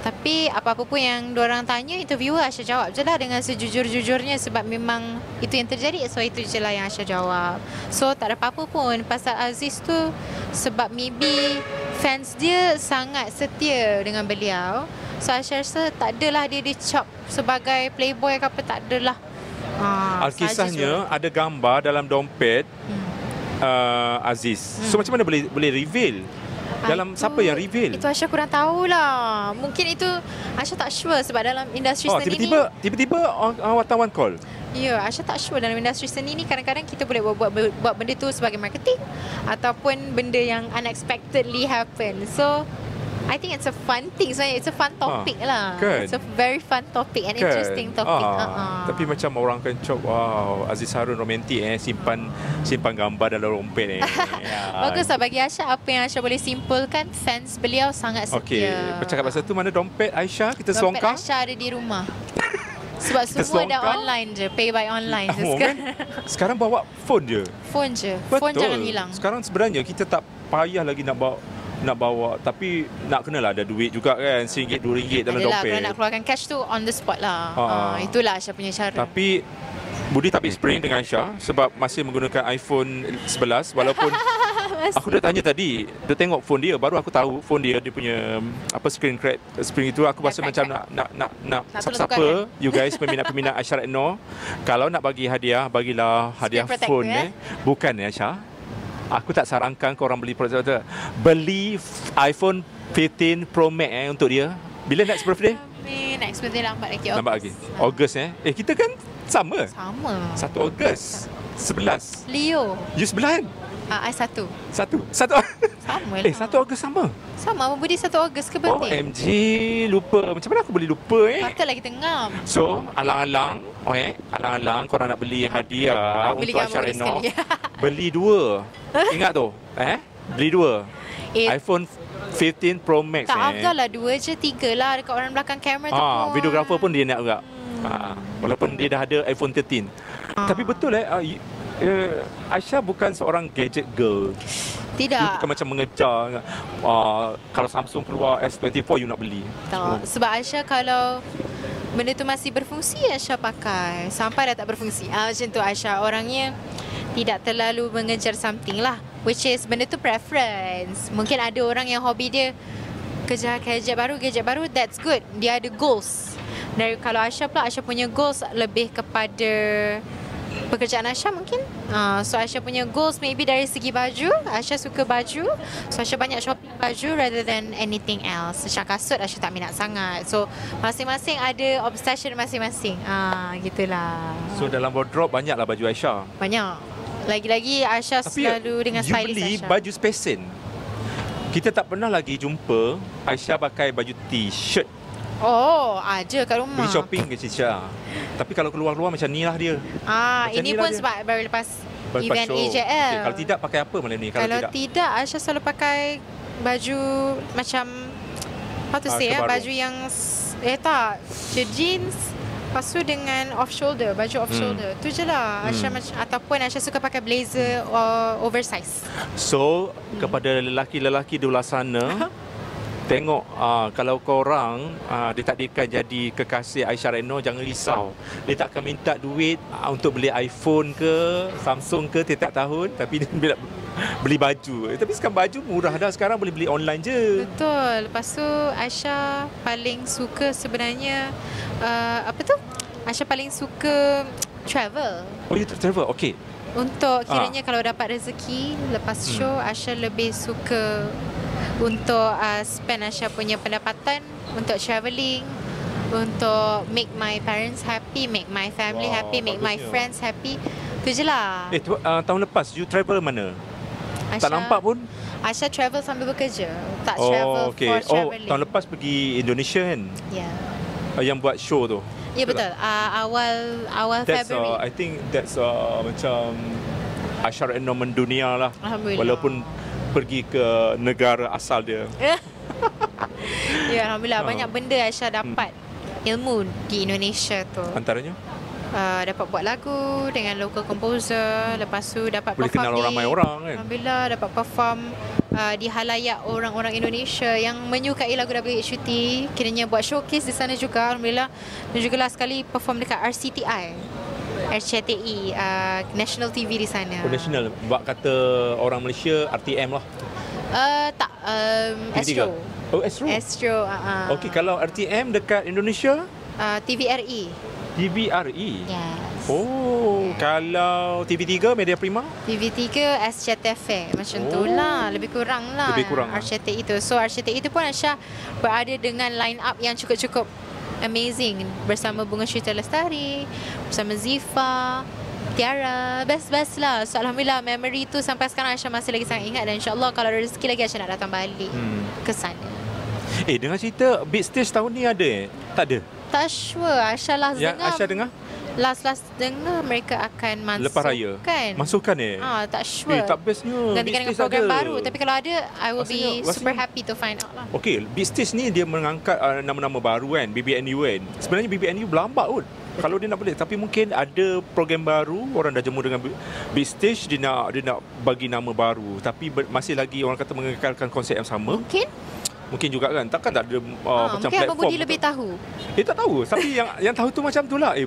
Tapi apa-apa pun yang diorang tanya, interviewer Aisyah jawab je lah dengan sejujur-jujurnya, sebab memang itu yang terjadi. So itu je lah yang Aisyah jawab. So tak ada apa-apa pun pasal Aziz tu, sebab maybe fans dia sangat setia dengan beliau. So Aisyah rasa tak adalah dia dicop sebagai playboy ke apa, tak adalah. Alkisahnya ada gambar dalam dompet Aziz. So macam mana boleh reveal? Dalam siapa yang reveal? Itu Aisyah kurang tahulah. Mungkin itu Aisyah tak sure sebab dalam industri seni ni. Tiba-tiba wartawan call. Ya, Aisyah tak sure. Dalam industri seni ni kadang-kadang kita boleh buat benda tu sebagai marketing ataupun benda yang unexpectedly happen. So I think it's a fun thing. So it's a fun topic lah. Kan? It's a very fun topic and interesting topic. Tapi macam orang kan cop, wow, Aziz Harun romantik simpan gambar dalam dompet Bagus lah bagi Aisyah. Apa yang Aisyah boleh simpulkan, fans beliau sangat setia. Okey, bercakap pasal tu, mana dompet Aisyah? Kita Dompet selongkar. Aisyah ada di rumah. Sebab Kita semua dah selongkar. online je, pay by online je Kan? sekarang. Sekarang bawa phone je. Phone je. Betul. Phone jangan hilang. Sekarang sebenarnya kita tak payah lagi nak bawa, tapi nak kenalah ada duit juga kan, RM1, RM2 dalam Adalah, dompet. kalau nak keluarkan cash tu on the spot lah. Itulah Aisyah punya cara. Tapi Budi tak habis spring dengan Aisyah sebab masih menggunakan iPhone 11 walaupun aku dah tanya tadi, dia tengok phone dia, baru aku tahu phone dia punya screen crack spring itu. Aku rasa macam nak siapa-siapa you guys peminat-peminat Aisyah Retno, kalau nak bagi hadiah, bagilah hadiah Screen phone protector, bukan Aisyah. Aku tak sarankan korang beli produk. Beli iPhone 15 Pro Max untuk dia. Bila next birthday? Next birthday lambat lagi. Lambat lagi. Ogos kita kan sama. 1 Ogos 11. Leo. You sebelah kan? I 1. Satu. Sama lah. 1 Ogos sama. Sama, Abang Budi 1 Ogos ke birthday? OMG, lupa. Macam mana aku boleh lupa Patutlah kita ngam. So, alang-alang korang nak beli hadiah Beli untuk gambar Aisyah Retno. sekali. Beli 2. Ingat tu. Beli 2. iPhone 15 Pro Max. Tak afdal lah 2 je, 3 lah dekat orang belakang kamera tu pun. Videographer pun dia nak juga. Walaupun dia dah ada iPhone 13. Tapi betul Aisyah bukan seorang gadget girl. Tidak. You bukan macam mengejar kalau Samsung keluar S24 you nak beli. Tak. Sebab Aisyah kalau benda tu masih berfungsi, Aisyah pakai. Sampai dah tak berfungsi, macam tu Aisyah. Orangnya tidak terlalu mengejar something lah, which is benda tu preference. Mungkin ada orang yang hobi dia kejar gadget baru, that's good. Dia ada goals. Dan kalau Aisyah pula, Aisyah punya goals lebih kepada pekerjaan Aisyah mungkin. So Aisyah punya goals maybe dari segi baju. Aisyah suka baju, so Aisyah banyak shopping baju rather than anything else. Macam kasut Aisyah tak minat sangat. So masing-masing ada obsession masing-masing. Gitulah. So dalam wardrobe banyaklah baju Aisyah. Banyak. Lagi-lagi Aisyah Tapi selalu dengan you stylist beli Aisyah. baju spesen. Kita tak pernah lagi jumpa Aisyah pakai baju t-shirt. Oh, ada kat rumah. Pergi shopping ke Aisyah. Tapi kalau keluar-keluar macam ni lah dia. Macam Ini ni lah pun dia. sebab baru lepas Lepas event show. AJL. Okay, kalau tidak pakai apa malam ni? Kalau tidak, Aisyah selalu pakai baju macam how to say kebaru. baju yang jeans, lepas tu dengan off shoulder, baju off shoulder. Tu je lah Aisyah macam, ataupun Aisyah suka pakai blazer oversize. So, kepada lelaki-lelaki di luar sana, tengok kalau korang ditakdirkan jadi kekasih Aisyah Retno, jangan risau. Dia tak akan minta duit untuk beli iPhone ke Samsung ke tiap tahun, tapi dia beli baju. Tapi sekarang baju murah dah, sekarang boleh beli online je. Betul. Lepas tu Aisyah paling suka sebenarnya Aisyah paling suka travel. Oh, you travel? Okay. Untuk kiranya kalau dapat rezeki lepas show, Asha lebih suka untuk spend Asha punya pendapatan untuk travelling, untuk make my parents happy, make my family happy, make my bagusnya. friends happy. Tu je lah. Tahun lepas you travel mana? Tak Asha- nampak pun. Asha travel sambil bekerja, tak travel Okay. for travelling. Tahun lepas pergi Indonesia kan? Ya. Yang buat show tu. Ya betul. Awal That's February. I think that's macam Asha Reno mendunia lah. Alhamdulillah. Walaupun pergi ke negara asal dia. Ya, alhamdulillah banyak benda Asha dapat ilmu di Indonesia tu. Antaranya Dapat buat lagu dengan local composer, lepas tu dapat boleh perform kenal ramai orang kan. Alhamdulillah dapat perform di halayak orang-orang Indonesia yang menyukai lagu WHUT. Kiranya buat showcase di sana juga, alhamdulillah. Dan juga last sekali perform dekat RCTI, RCTI, National TV di sana. National. Buat kata orang Malaysia RTM lah. Tak, TV3. Astro. Oh, Astro. Astro. Okey, kalau RTM dekat Indonesia, TVRE. TVRE. Yes. Oh, kalau TV3 Media Prima? TV3 SCTV. Macam tu lah. Lebih kurang lah. Lebih kurang lah. RCTI itu. So RCTI itu pun Asha berada dengan line up yang cukup-cukup amazing. Bersama Bunga Syuta Lestari, bersama Zifa, Tiara. Best-best lah. So Alhamdulillah memory tu sampai sekarang Asha masih lagi sangat ingat. Dan insyaAllah kalau ada rezeki lagi Asha nak datang balik ke sana. Dengar cerita Big Stage tahun ni ada Tak ada? Tak sure. Asha last Yang dengar. Asha dengar? Last dengar mereka akan masukkan. Lepas raya? Masukkan Tak sure. tak bestnya. Gantikan dengan Big Stage program ada. baru. Tapi kalau ada, I will be Maksudnya- super happy to find out lah. Okey, Big Stage ni dia mengangkat nama-nama baru kan, BBNU kan. Sebenarnya BBNU berlambat kot kalau dia nak boleh. Tapi mungkin ada program baru, orang dah jemu dengan Big Stage, dia nak bagi nama baru. Tapi masih lagi orang kata mengekalkan konsep yang sama. Mungkin juga kan. Takkan tak ada macam mungkin platform. Abang Budi lebih tahu. Tak tahu. Tapi yang tahu tu macam tu lah.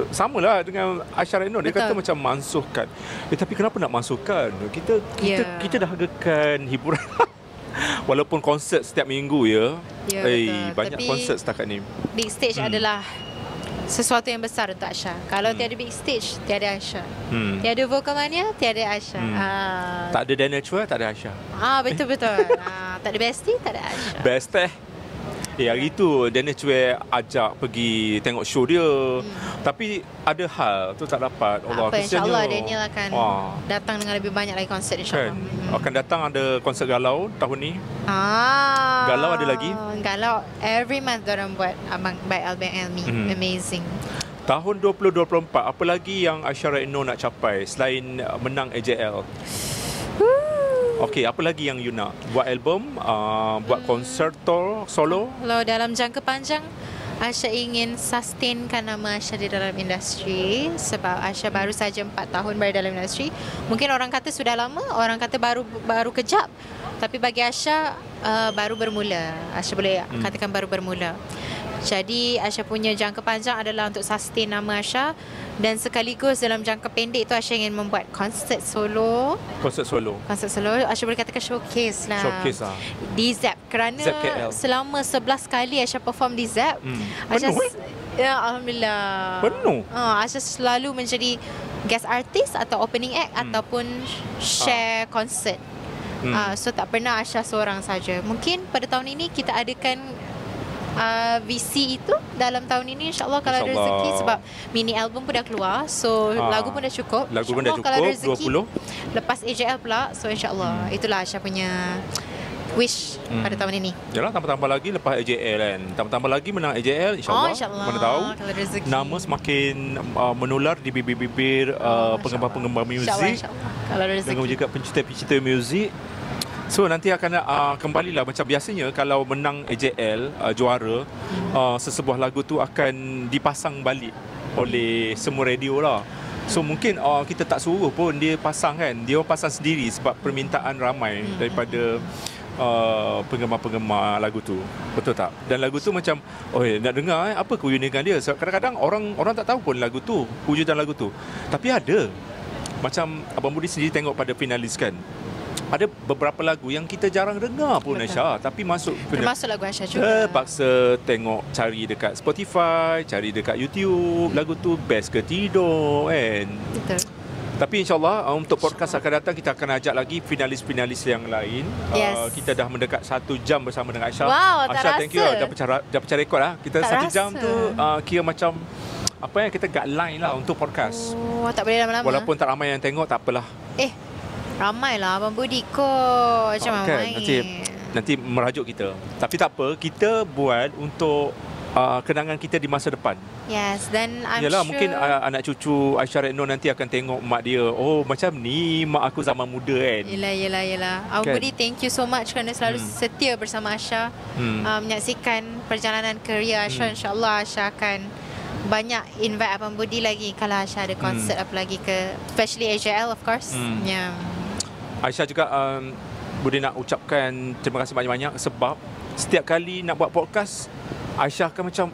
Sama lah dengan Asha Reno. Dia Betul. kata macam mansuhkan. Tapi kenapa nak mansuhkan? Kita dah hargakan hiburan. Walaupun konsert setiap minggu ya. Ya, betul. Banyak Tapi konsert setakat ni. Big stage adalah sesuatu yang besar untuk Asha. Kalau tiada big stage, tiada Asha. Tiada Vocalmania, tiada Asha. Tak ada Daniel Chua, tak ada Asha. Betul-betul. Tak ada Bestie, tak ada Asha. Best hari tu Daniel Chua ajak pergi tengok show dia. Tapi ada hal tu tak dapat. Allah, Apa, kesiannya. insyaAllah Daniel akan datang dengan lebih banyak lagi konsert insyaAllah. Kan? Akan datang ada konsert galau tahun ni. Galau ada lagi? Galau every month diorang buat Abang by Albert Elmi. Amazing. Tahun 2024, apa lagi yang Asha Reno nak capai selain menang AJL? Okey, apa lagi yang you nak? Buat album, buat konsert solo? Kalau dalam jangka panjang, Asha ingin sustainkan nama Asha di dalam industri. Sebab Asha baru saja 4 tahun berada dalam industri. Mungkin orang kata sudah lama, orang kata baru kejap. Tapi bagi Asha, baru bermula. Asha boleh katakan baru bermula. Jadi Asha punya jangka panjang adalah untuk sustain nama Asha. Dan sekaligus dalam jangka pendek tu Asha ingin membuat konsert solo. Konsert solo. Asha boleh katakan showcase lah. Showcase lah. Di ZEP. Kerana ZEP KL. selama 11 kali Asha perform di ZEP. Asha Penuh ya, Alhamdulillah. Penuh? Asha selalu menjadi guest artist atau opening act ataupun share konsert. So tak pernah Asha seorang saja. Mungkin pada tahun ini kita adakan visi itu dalam tahun ini insyaAllah kalau ada InsyaAllah. rezeki. Sebab mini album pun dah keluar. So lagu pun dah cukup. Lagu pun dah InsyaAllah kalau ada cukup, rezeki, 20. lepas AJL pula. So insyaAllah itulah Asha punya wish pada tahun ini. Yalah, tambah-tambah lagi lepas AJL kan. Tambah-tambah lagi menang AJL, insyaAllah. InsyaAllah. Mana tahu. Kalau rezeki. Nama semakin menular di bibir-bibir penggemar-penggemar muzik. InsyaAllah. Kalau ada rezeki. Dengan juga pencinta-pencinta muzik. So nanti akan kembalilah macam biasanya kalau menang AJL juara, sesebuah lagu tu akan dipasang balik oleh semua radio lah. So mungkin kita tak suruh pun dia pasang kan. Dia pasang sendiri sebab permintaan ramai daripada penggemar-penggemar lagu tu. Betul tak? Dan lagu tu macam nak dengar apa keunikan dia. So, kadang-kadang orang tak tahu pun lagu tu, wujudan lagu tu. Tapi ada. Macam Abang Budi sendiri tengok pada finalis kan. Ada beberapa lagu yang kita jarang dengar pun Asha, tapi masuk Termasuk lagu Asha juga. terpaksa tengok, cari dekat Spotify, cari dekat YouTube, lagu tu best ke tidur kan. Betul. Tapi insyaAllah untuk podcast akan datang kita akan ajak lagi finalis-finalis yang lain. Yes. Kita dah mendekat 1 jam bersama dengan Aisyah. Wow, tak Aisyah, thank you. rasa. Dah pecah rekod lah. Kita Tak 1 jam rasa. tu kira macam apa yang kita guideline lah untuk podcast. Oh, tak boleh lama-lama. Walaupun tak ramai yang tengok, tak apalah. Ramai lah Abang Budi kot. Macam mana Kan, main. nanti merajuk kita. Tapi tak apa, kita buat untuk kenangan kita di masa depan. Yes, dan I'm Yalah, sure mungkin anak cucu Aisyah Retno nanti akan tengok mak dia. Oh, macam ni mak aku zaman muda kan. Yelah. Abang Kan? Budi, thank you so much kerana selalu setia bersama Aisyah. Menyaksikan perjalanan kerja Aisyah. InsyaAllah Aisyah akan banyak invite Abang Budi lagi kalau Aisyah ada konsert apa lagi ke, especially AJL of course. Yeah. Aisyah juga Budi nak ucapkan terima kasih banyak-banyak sebab setiap kali nak buat podcast Aisyah akan macam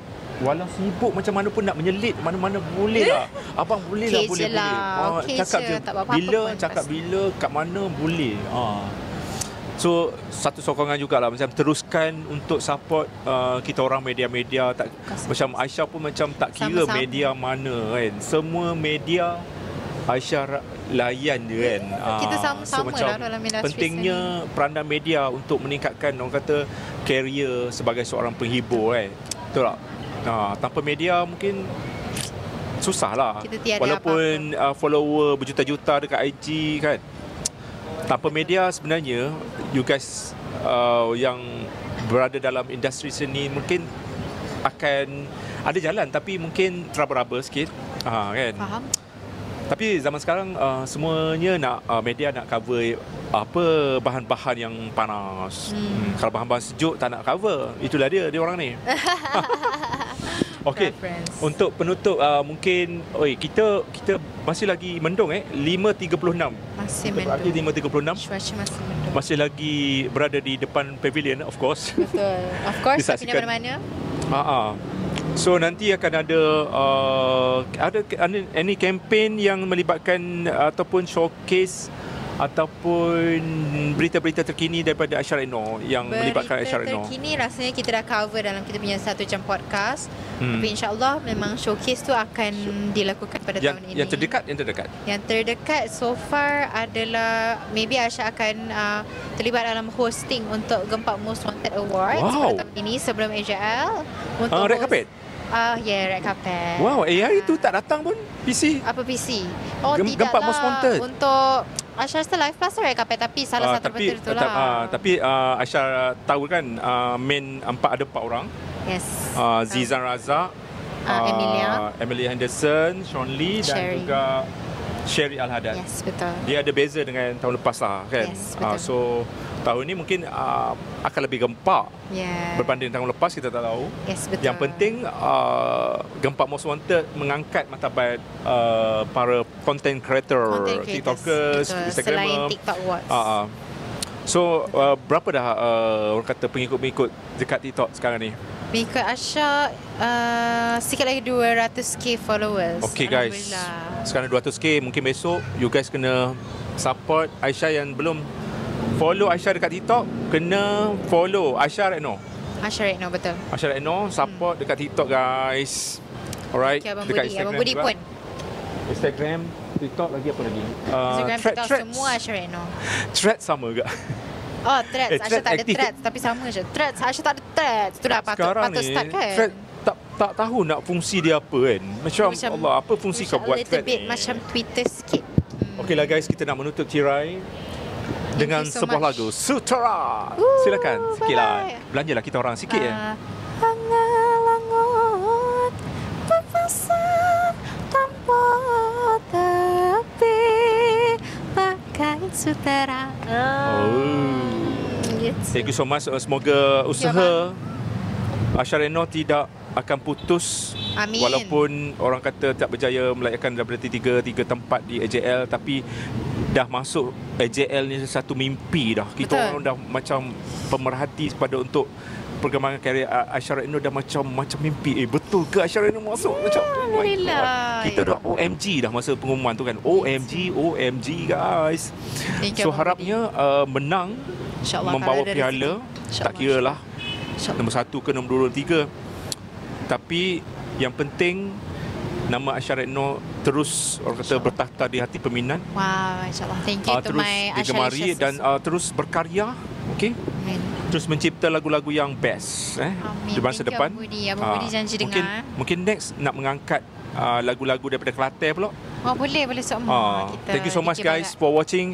walau sibuk macam mana pun nak menyelit mana-mana boleh lah. Abang boleh lah, Okey boleh. je lah. Okey Cakap je, je tak buat apa-apa bila, pun cakap lepas. bila, kat mana boleh. So satu sokongan jugalah macam teruskan untuk support kita orang media-media tak, macam Aisyah pun macam tak kira Sama-sama. media mana kan. Semua media Aisyah layan je kan. Kita sama-sama macam lah dalam industri pentingnya peranan media untuk meningkatkan orang kata career sebagai seorang penghibur kan. Betul tak? Tanpa media mungkin susah lah. Kita tiada Walaupun follower berjuta-juta dekat IG kan. Tanpa media sebenarnya you guys yang berada dalam industri seni mungkin akan ada jalan tapi mungkin teraba-raba sikit. Kan. Faham? Tapi zaman sekarang semuanya nak media nak cover apa bahan-bahan yang panas. Kalau bahan-bahan sejuk tak nak cover. Itulah dia orang ni. Okey. Preference. Untuk penutup mungkin kita masih lagi mendung 5.36. Masih Berarti mendung. 5.36. Cuaca masih mendung. Masih lagi berada di depan pavilion of course. Betul. Of course, tak Disaksikan. pindah mana-mana. So nanti akan ada any campaign yang melibatkan ataupun showcase ataupun berita-berita terkini daripada Aisyah Retno yang melibatkan Aisyah Retno. Berita terkini rasanya kita dah cover dalam kita punya 1 jam podcast. Tapi insyaAllah memang showcase tu akan dilakukan pada tahun ini. Yang terdekat. Yang terdekat so far adalah maybe Aisyah akan terlibat dalam hosting untuk Gempak Most Wanted Awards pada tahun ini sebelum AJL. Untuk Red carpet? Red carpet. Wow, hari tu tak datang pun PC. Apa PC? Oh, Gempak tidaklah. Most Wanted. Untuk Aisyah rasa live plus red carpet tapi salah satu benda tu lah. Tapi Aisyah tahu kan main ada 4 orang. Yes. Zizan Razak, Emilia Henderson, Sean Lee dan Sherry. juga Sherry Al-Haddad. Yes, betul. Dia ada beza dengan tahun lepas lah kan. Yes, betul. So tahun ni mungkin akan lebih gempak Yeah. berbanding tahun lepas, kita tak tahu. Yes, betul. Yang penting Gempak Most Wanted mengangkat martabat para content creator, TikTokers, betul. Instagramer. Selain TikTok Awards. So berapa dah orang kata pengikut-pengikut dekat TikTok sekarang ni? Mengikut Aisyah sikit lagi 200k followers. Okay guys, Alhamdulillah. sekarang 200k, mungkin besok you guys kena support Aisyah. Yang belum follow Aisyah dekat TikTok, kena follow Aisyah Retno. Aisyah Retno, betul. Aisyah Retno, support dekat TikTok guys. Alright, Okay, Abang dekat Budi. Instagram Abang Budi juga. pun. Instagram, TikTok, lagi apa lagi? Instagram, TikTok, Threads. semua Aisyah Retno. Threads sama ke? Oh, Threads. Aisyah Threads tak ada aktif. Threads tapi sama je. Threads, Aisyah tak ada Threads. Itu dah Sekarang patut ni start kan? Threads tak tahu nak fungsi dia apa kan. Macam Allah, apa fungsi kau buat A little Threads bit ni? macam Twitter sikit. Okeylah guys, kita nak menutup tirai dengan you so sebuah much. lagu Sutera. Silakan sikitlah. Belanjalah kita orang sikit ya. Langut berpasang tanpa tepi pakai sutera. Gitu. Thank you so much. Semoga usaha Aisyah Retno tidak akan putus. Amin. Walaupun orang kata tak berjaya melayakan daripada tiga tempat di AJL, tapi dah masuk AJL ni satu mimpi dah. Kita Betul. orang dah macam pemerhati pada untuk perkembangan karier Aisyah Retno dah macam mimpi. Betul ke Aisyah Retno masuk? Macam oh my Alhamdulillah. God. Kita dah OMG dah masa pengumuman tu kan. OMG guys. Thank you, So Abang harapnya menang, InsyaAllah membawa kalau ada piala. rezeki. Tak kira lah InsyaAllah. nombor 1 ke nombor 2, 3. Tapi yang penting nama Asyarah Noor terus orang kata bertahta di hati peminat. Wow, insyaAllah. Thank you to Terus my digemari Ashalicious dan terus berkarya, okey. Amin. Terus mencipta lagu-lagu yang best Amin. di masa Thank you, depan. Abang Budi. Abang Budi janji dengar. Mungkin next nak mengangkat lagu-lagu daripada Kelantan pula. Oh, boleh semua. Thank you so much guys for watching.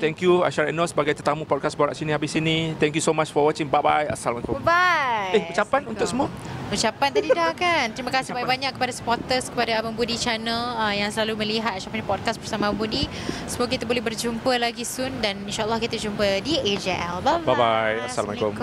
Thank you Asyarah Noor sebagai tetamu podcast Borak Sini Habis Sini. Thank you so much for watching. Bye bye. Assalamualaikum. Bye. Ucapan untuk semua. Ucapan tadi dah kan. Terima kasih banyak-banyak kepada supporters, kepada Abang Budi Channel yang selalu melihat Aisyah punya podcast bersama Abang Budi. Semoga kita boleh berjumpa lagi soon dan insyaAllah kita jumpa di AJL. Bye-bye. Bye-bye. Assalamualaikum.